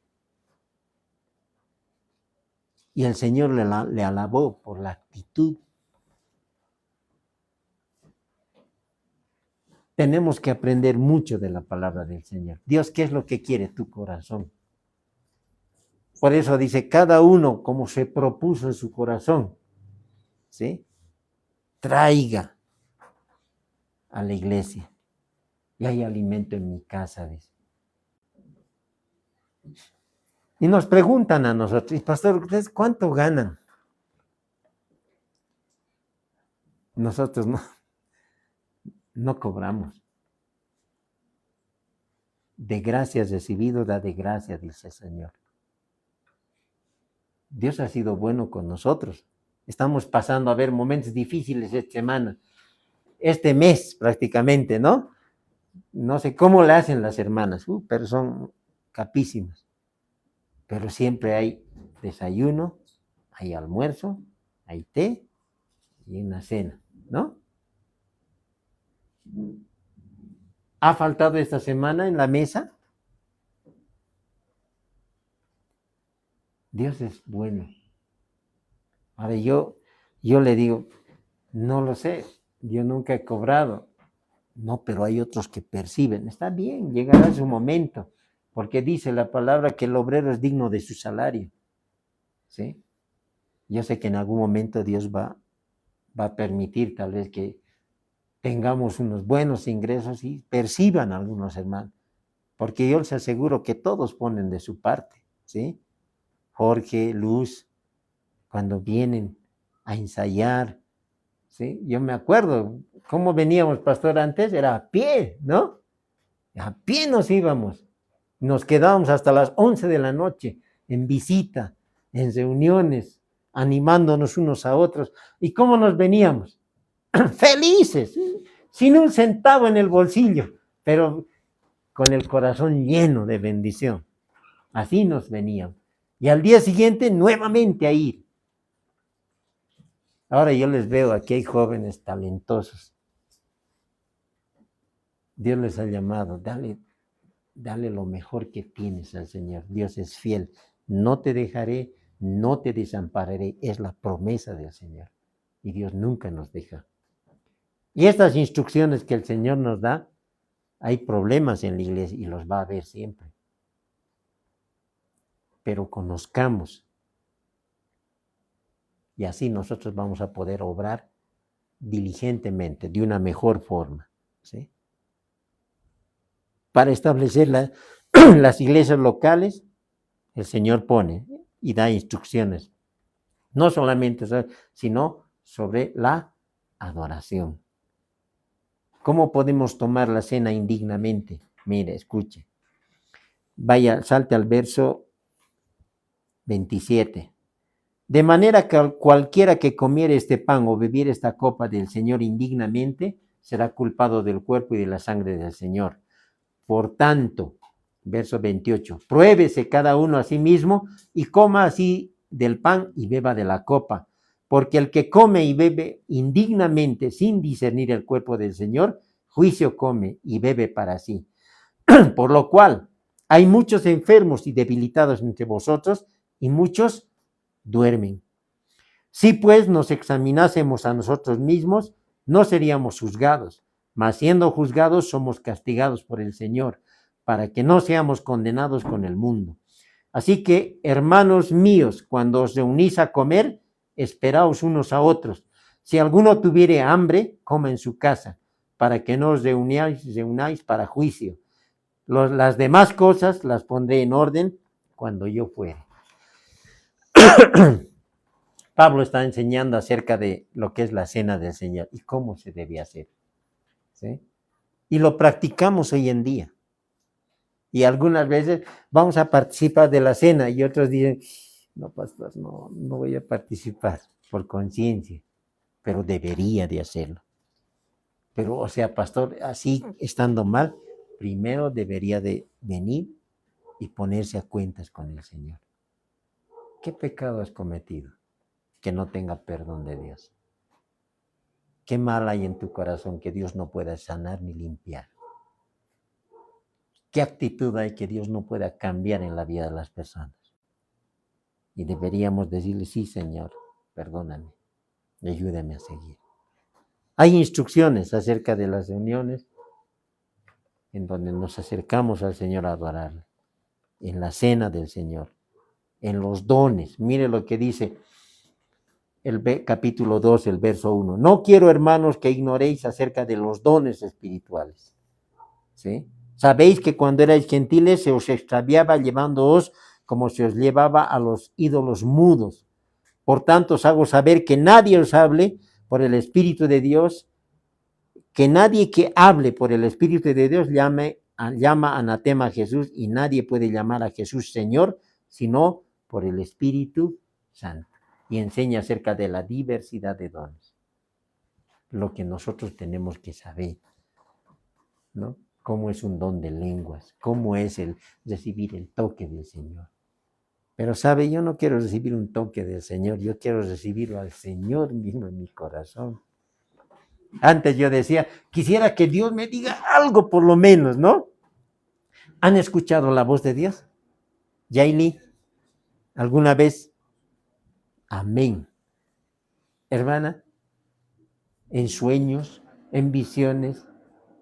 Y el Señor le alabó por la actitud. Tenemos que aprender mucho de la palabra del Señor. Dios, ¿qué es lo que quiere tu corazón? Por eso dice, cada uno como se propuso en su corazón, ¿sí? Traiga a la iglesia. Y hay alimento en mi casa, dice. Y nos preguntan a nosotros, pastor, ¿ustedes cuánto ganan? Nosotros no cobramos. De gracias recibido, da de gracia, dice el Señor. Dios ha sido bueno con nosotros. Estamos pasando a ver momentos difíciles esta semana, este mes prácticamente, ¿no? No sé cómo le hacen las hermanas, pero son capísimas. Pero siempre hay desayuno, hay almuerzo, hay té y una cena, ¿no? ¿Ha faltado esta semana en la mesa? Dios es bueno. Ahora yo le digo, no lo sé, yo nunca he cobrado. No, pero hay otros que perciben. Está bien, llegará su momento, porque dice la palabra que el obrero es digno de su salario. ¿Sí? Yo sé que en algún momento Dios va a permitir tal vez que tengamos unos buenos ingresos y perciban a algunos hermanos, porque yo les aseguro que todos ponen de su parte, ¿sí? Jorge, Luz, cuando vienen a ensayar, ¿sí? Yo me acuerdo cómo veníamos, pastor, antes, era a pie, ¿no? A pie nos íbamos, nos quedábamos hasta las 11 de la noche en visita, en reuniones, animándonos unos a otros. ¿Y cómo nos veníamos? Felices, sin un centavo en el bolsillo, pero con el corazón lleno de bendición. Así nos veníamos. Y al día siguiente, nuevamente a ir. Ahora yo les veo, aquí hay jóvenes talentosos. Dios les ha llamado, dale lo mejor que tienes al Señor. Dios es fiel. No te dejaré, no te desampararé. Es la promesa del Señor. Y Dios nunca nos deja. Y estas instrucciones que el Señor nos da, hay problemas en la iglesia y los va a haber siempre. Pero conozcamos. Y así nosotros vamos a poder obrar diligentemente, de una mejor forma. ¿Sí? Para establecer las iglesias locales, el Señor pone y da instrucciones. No solamente, sino sobre la adoración. ¿Cómo podemos tomar la cena indignamente? Mire, escuche. Vaya, salte al verso 27. De manera que cualquiera que comiere este pan o bebiere esta copa del Señor indignamente, será culpado del cuerpo y de la sangre del Señor. Por tanto, verso 28, pruébese cada uno a sí mismo y coma así del pan y beba de la copa. Porque el que come y bebe indignamente sin discernir el cuerpo del Señor, juicio come y bebe para sí. Por lo cual, hay muchos enfermos y debilitados entre vosotros y muchos duermen. Si pues nos examinásemos a nosotros mismos, no seríamos juzgados, mas siendo juzgados somos castigados por el Señor, para que no seamos condenados con el mundo. Así que, hermanos míos, cuando os reunís a comer, esperaos unos a otros. Si alguno tuviere hambre, coma en su casa, para que no os reunáis para juicio. Las demás cosas las pondré en orden cuando yo fuere. Pablo está enseñando acerca de lo que es la cena del Señor y cómo se debe hacer. ¿Sí? Y lo practicamos hoy en día. Y algunas veces vamos a participar de la cena y otros dicen, no, pastor, no voy a participar por conciencia, pero debería de hacerlo. Pero, o sea, pastor, así estando mal, primero debería de venir y ponerse a cuentas con el Señor. ¿Qué pecado has cometido que no tenga perdón de Dios? ¿Qué mal hay en tu corazón que Dios no pueda sanar ni limpiar? ¿Qué actitud hay que Dios no pueda cambiar en la vida de las personas? Y deberíamos decirle, sí, Señor, perdóname, ayúdame a seguir. Hay instrucciones acerca de las reuniones en donde nos acercamos al Señor a adorarle, en la cena del Señor, en los dones. Mire lo que dice el capítulo 2, el verso 1. No quiero, hermanos, que ignoréis acerca de los dones espirituales. ¿Sí? Sabéis que cuando erais gentiles se os extraviaba llevándoos como se os llevaba a los ídolos mudos. Por tanto, os hago saber que nadie os hable por el Espíritu de Dios, que nadie que hable por el Espíritu de Dios llama anatema a Jesús, y nadie puede llamar a Jesús Señor, sino por el Espíritu Santo. y enseña acerca de la diversidad de dones. Lo que nosotros tenemos que saber, ¿no? Cómo es un don de lenguas, cómo es el recibir el toque del Señor. Pero sabe, yo no quiero recibir un toque del Señor, yo quiero recibirlo al Señor mismo en mi corazón. Antes yo decía, quisiera que Dios me diga algo por lo menos, ¿no? ¿Han escuchado la voz de Dios? Yaili, ¿alguna vez? Amén. Hermana, en sueños, en visiones,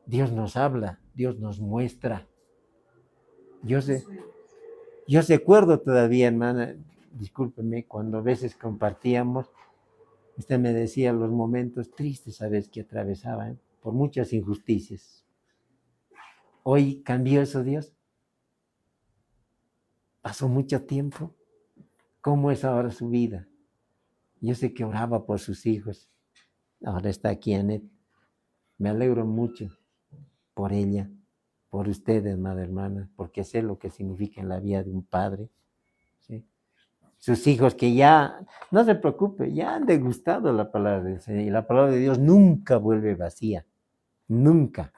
Dios nos habla, Dios nos muestra. Yo recuerdo todavía, hermana, discúlpeme, cuando a veces compartíamos, usted me decía los momentos tristes a veces que atravesaba, por muchas injusticias. Hoy cambió eso, Dios. Pasó mucho tiempo. ¿Cómo es ahora su vida? Yo sé que oraba por sus hijos. Ahora está aquí Anet. Me alegro mucho por ella, por ustedes, madre hermana, porque sé lo que significa en la vida de un padre. ¿Sí? Sus hijos que ya, no se preocupe, ya han degustado la palabra del Señor. Y la palabra de Dios nunca vuelve vacía. Nunca.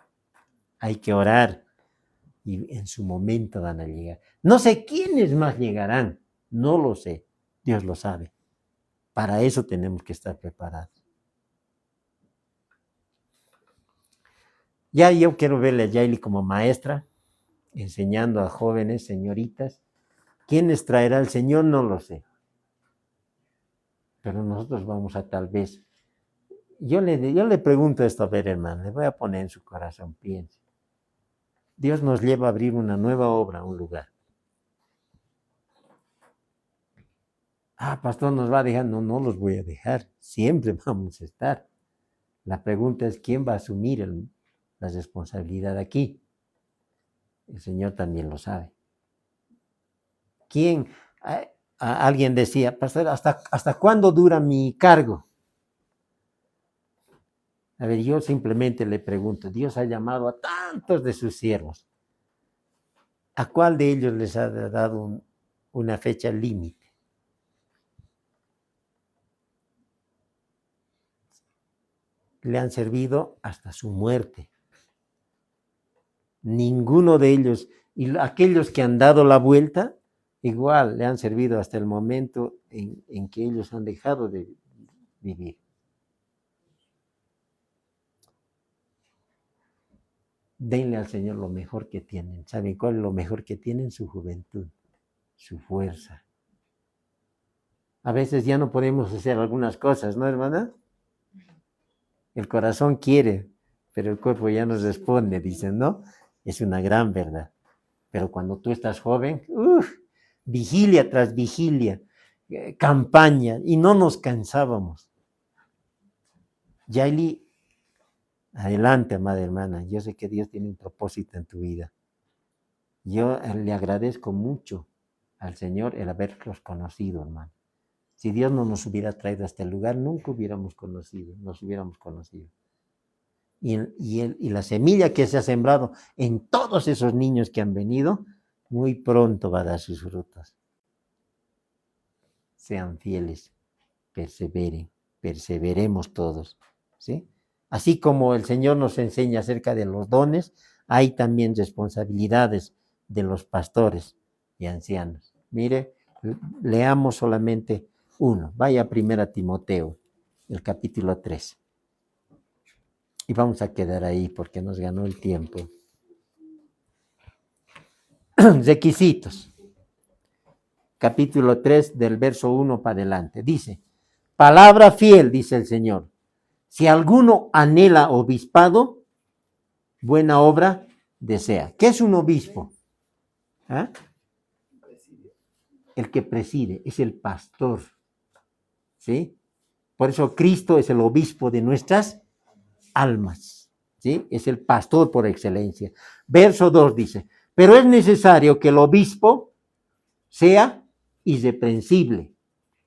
Hay que orar y en su momento van a llegar. No sé quiénes más llegarán, no lo sé. Dios lo sabe. Para eso tenemos que estar preparados. Ya yo quiero verle a Yaili como maestra, enseñando a jóvenes, señoritas. ¿Quiénes traerá el Señor? No lo sé. Pero nosotros vamos a tal vez. Yo le pregunto esto, a ver, hermano, le voy a poner en su corazón, piense. Dios nos lleva a abrir una nueva obra, un lugar. Pastor, nos va a dejar. No, no los voy a dejar. Siempre vamos a estar. La pregunta es, ¿quién va a asumir la responsabilidad aquí? El Señor también lo sabe. ¿Quién? Alguien decía, pastor, ¿hasta cuándo dura mi cargo? A ver, yo simplemente le pregunto, Dios ha llamado a tantos de sus siervos. ¿A cuál de ellos les ha dado una fecha límite? Le han servido hasta su muerte. Ninguno de ellos, y aquellos que han dado la vuelta, igual le han servido hasta el momento en que ellos han dejado de vivir. Denle al Señor lo mejor que tienen. ¿Saben cuál es lo mejor que tienen? Su juventud, su fuerza. A veces ya no podemos hacer algunas cosas, ¿no, hermana? El corazón quiere, pero el cuerpo ya nos responde, dicen, ¿no? Es una gran verdad. Pero cuando tú estás joven, vigilia tras vigilia, campaña, y no nos cansábamos. Yaili, adelante, amada hermana. Yo sé que Dios tiene un propósito en tu vida. Yo le agradezco mucho al Señor el haberlos conocido, hermano. Si Dios no nos hubiera traído a este lugar, nunca nos hubiéramos conocido. Y la semilla que se ha sembrado en todos esos niños que han venido, muy pronto va a dar sus frutos. Sean fieles, perseveremos todos, ¿sí? Así como el Señor nos enseña acerca de los dones, hay también responsabilidades de los pastores y ancianos. Mire, leamos solamente uno. Vaya a 1 Timoteo, el capítulo 3. Y vamos a quedar ahí porque nos ganó el tiempo. Requisitos. Capítulo 3, del verso 1 para adelante. Dice, palabra fiel, dice el Señor. Si alguno anhela obispado, buena obra desea. ¿Qué es un obispo? El que preside, es el pastor. ¿Sí? Por eso Cristo es el obispo de nuestras almas. ¿Sí? Es el pastor por excelencia. Verso 2 dice, pero es necesario que el obispo sea irreprensible,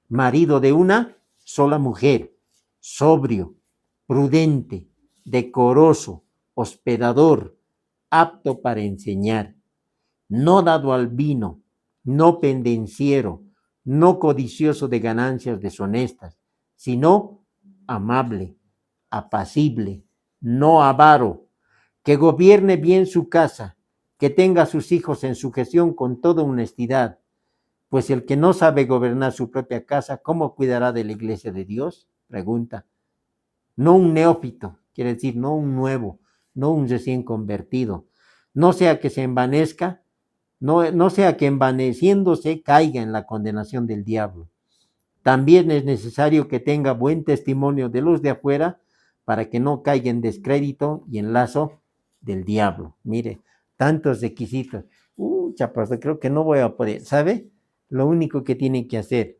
marido de una sola mujer, sobrio, prudente, decoroso, hospedador, apto para enseñar, no dado al vino, no pendenciero, no codicioso de ganancias deshonestas, sino amable, apacible, no avaro, que gobierne bien su casa, que tenga a sus hijos en sujeción con toda honestidad, pues el que no sabe gobernar su propia casa, ¿cómo cuidará de la iglesia de Dios? Pregunta. No un neófito, quiere decir, no un nuevo, no un recién convertido, no sea que se envanezca, no sea que envaneciéndose caiga en la condenación del diablo. También es necesario que tenga buen testimonio de los de afuera para que no caiga en descrédito y en lazo del diablo. Mire, tantos requisitos. Pastor, creo que no voy a poder. ¿Sabe? Lo único que tiene que hacer,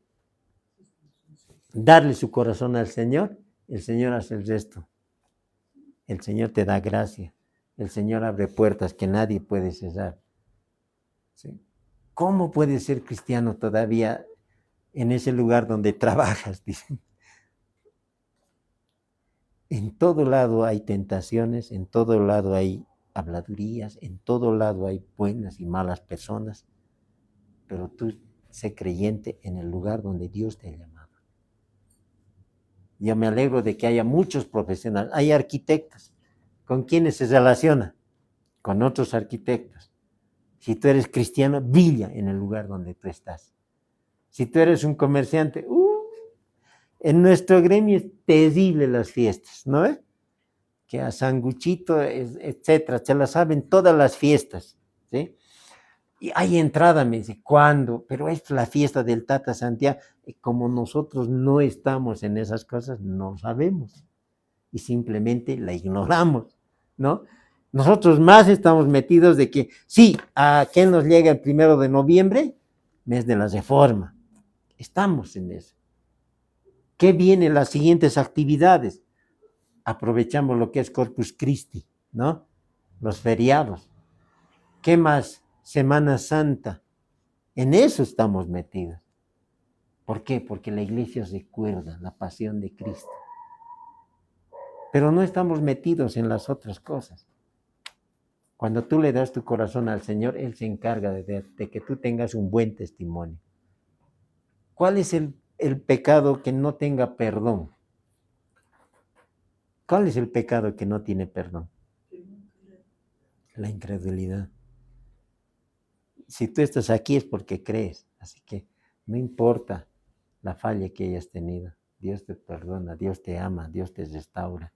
darle su corazón al Señor, el Señor hace el resto. El Señor te da gracia. El Señor abre puertas que nadie puede cerrar. ¿Sí? ¿Cómo puedes ser cristiano todavía en ese lugar donde trabajas? Dicen. En todo lado hay tentaciones, en todo lado hay habladurías, en todo lado hay buenas y malas personas, pero tú sé creyente en el lugar donde Dios te ha llamado. Yo me alegro de que haya muchos profesionales, hay arquitectos. ¿Con quiénes se relaciona? Con otros arquitectos. Si tú eres cristiano, brilla en el lugar donde tú estás. Si tú eres un comerciante, en nuestro gremio es terrible las fiestas, ¿no? Que a sanguchito, etcétera, se las saben todas las fiestas, ¿sí? Y hay entrada, me dice, ¿cuándo? Pero es la fiesta del Tata Santiago. Y como nosotros no estamos en esas cosas, no sabemos. Y simplemente la ignoramos, ¿no? Nosotros más estamos metidos de que, sí, ¿a qué nos llega el 1 de noviembre? Mes de la Reforma. Estamos en eso. ¿Qué vienen las siguientes actividades? Aprovechamos lo que es Corpus Christi, ¿no? Los feriados. ¿Qué más? Semana Santa. En eso estamos metidos. ¿Por qué? Porque la iglesia recuerda la pasión de Cristo. Pero no estamos metidos en las otras cosas. Cuando tú le das tu corazón al Señor, Él se encarga de que tú tengas un buen testimonio. ¿Cuál es el pecado que no tenga perdón? ¿Cuál es el pecado que no tiene perdón? La incredulidad. Si tú estás aquí es porque crees, así que no importa la falla que hayas tenido, Dios te perdona, Dios te ama, Dios te restaura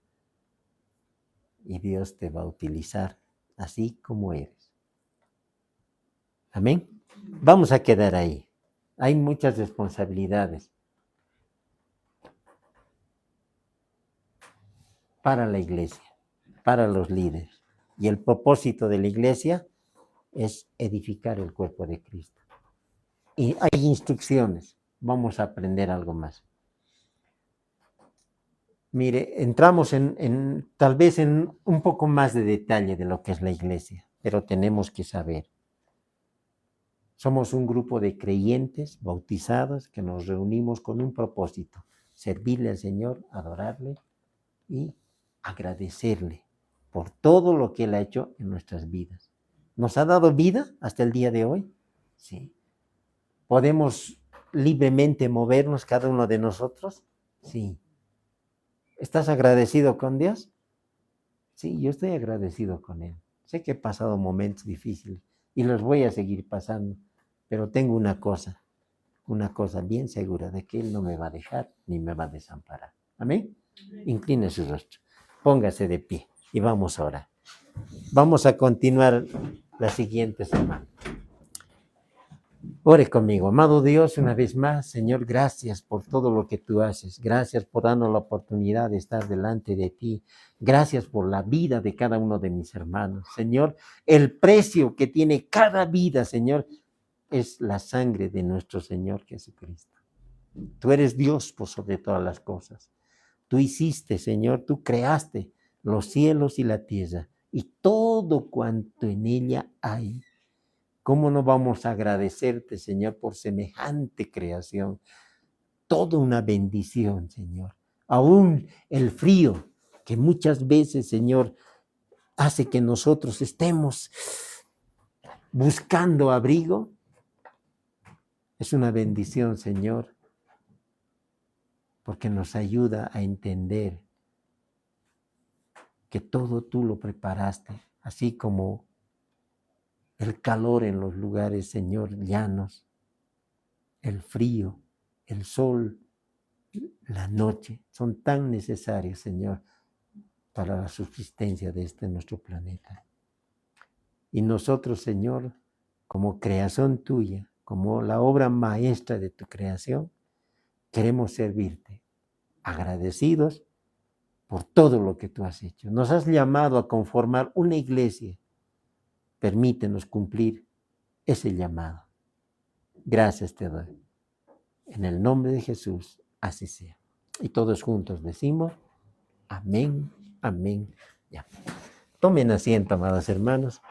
y Dios te va a utilizar así como eres. Amén. Vamos a quedar ahí. Hay muchas responsabilidades para la iglesia, para los líderes. Y el propósito de la iglesia es edificar el cuerpo de Cristo. Y hay instrucciones. Vamos a aprender algo más. Mire, entramos tal vez en un poco más de detalle de lo que es la iglesia, pero tenemos que saber. Somos un grupo de creyentes bautizados que nos reunimos con un propósito, servirle al Señor, adorarle y agradecerle por todo lo que Él ha hecho en nuestras vidas. ¿Nos ha dado vida hasta el día de hoy? Sí. ¿Podemos libremente movernos cada uno de nosotros? Sí. ¿Estás agradecido con Dios? Sí, yo estoy agradecido con Él. Sé que he pasado momentos difíciles y los voy a seguir pasando, pero tengo una cosa bien segura de que Él no me va a dejar ni me va a desamparar. ¿Amén? Incline su rostro, póngase de pie y vamos a orar. Vamos a continuar la siguiente semana. Ore conmigo, amado Dios, una vez más, Señor, gracias por todo lo que tú haces. Gracias por darnos la oportunidad de estar delante de ti. Gracias por la vida de cada uno de mis hermanos. Señor, el precio que tiene cada vida, Señor, es la sangre de nuestro Señor Jesucristo. Tú eres Dios por sobre todas las cosas. Tú hiciste, Señor, tú creaste los cielos y la tierra y todo cuanto en ella hay. ¿Cómo no vamos a agradecerte, Señor, por semejante creación? Toda una bendición, Señor. Aún el frío que muchas veces, Señor, hace que nosotros estemos buscando abrigo. Es una bendición, Señor, porque nos ayuda a entender que todo tú lo preparaste, así como el calor en los lugares, Señor, llanos, el frío, el sol, la noche, son tan necesarios, Señor, para la subsistencia de este nuestro planeta. Y nosotros, Señor, como creación tuya, como la obra maestra de tu creación, queremos servirte, agradecidos por todo lo que tú has hecho. Nos has llamado a conformar una iglesia. Permítenos cumplir ese llamado. Gracias te doy. En el nombre de Jesús, así sea. Y todos juntos decimos, amén, amén y amén. Tomen asiento, amados hermanos.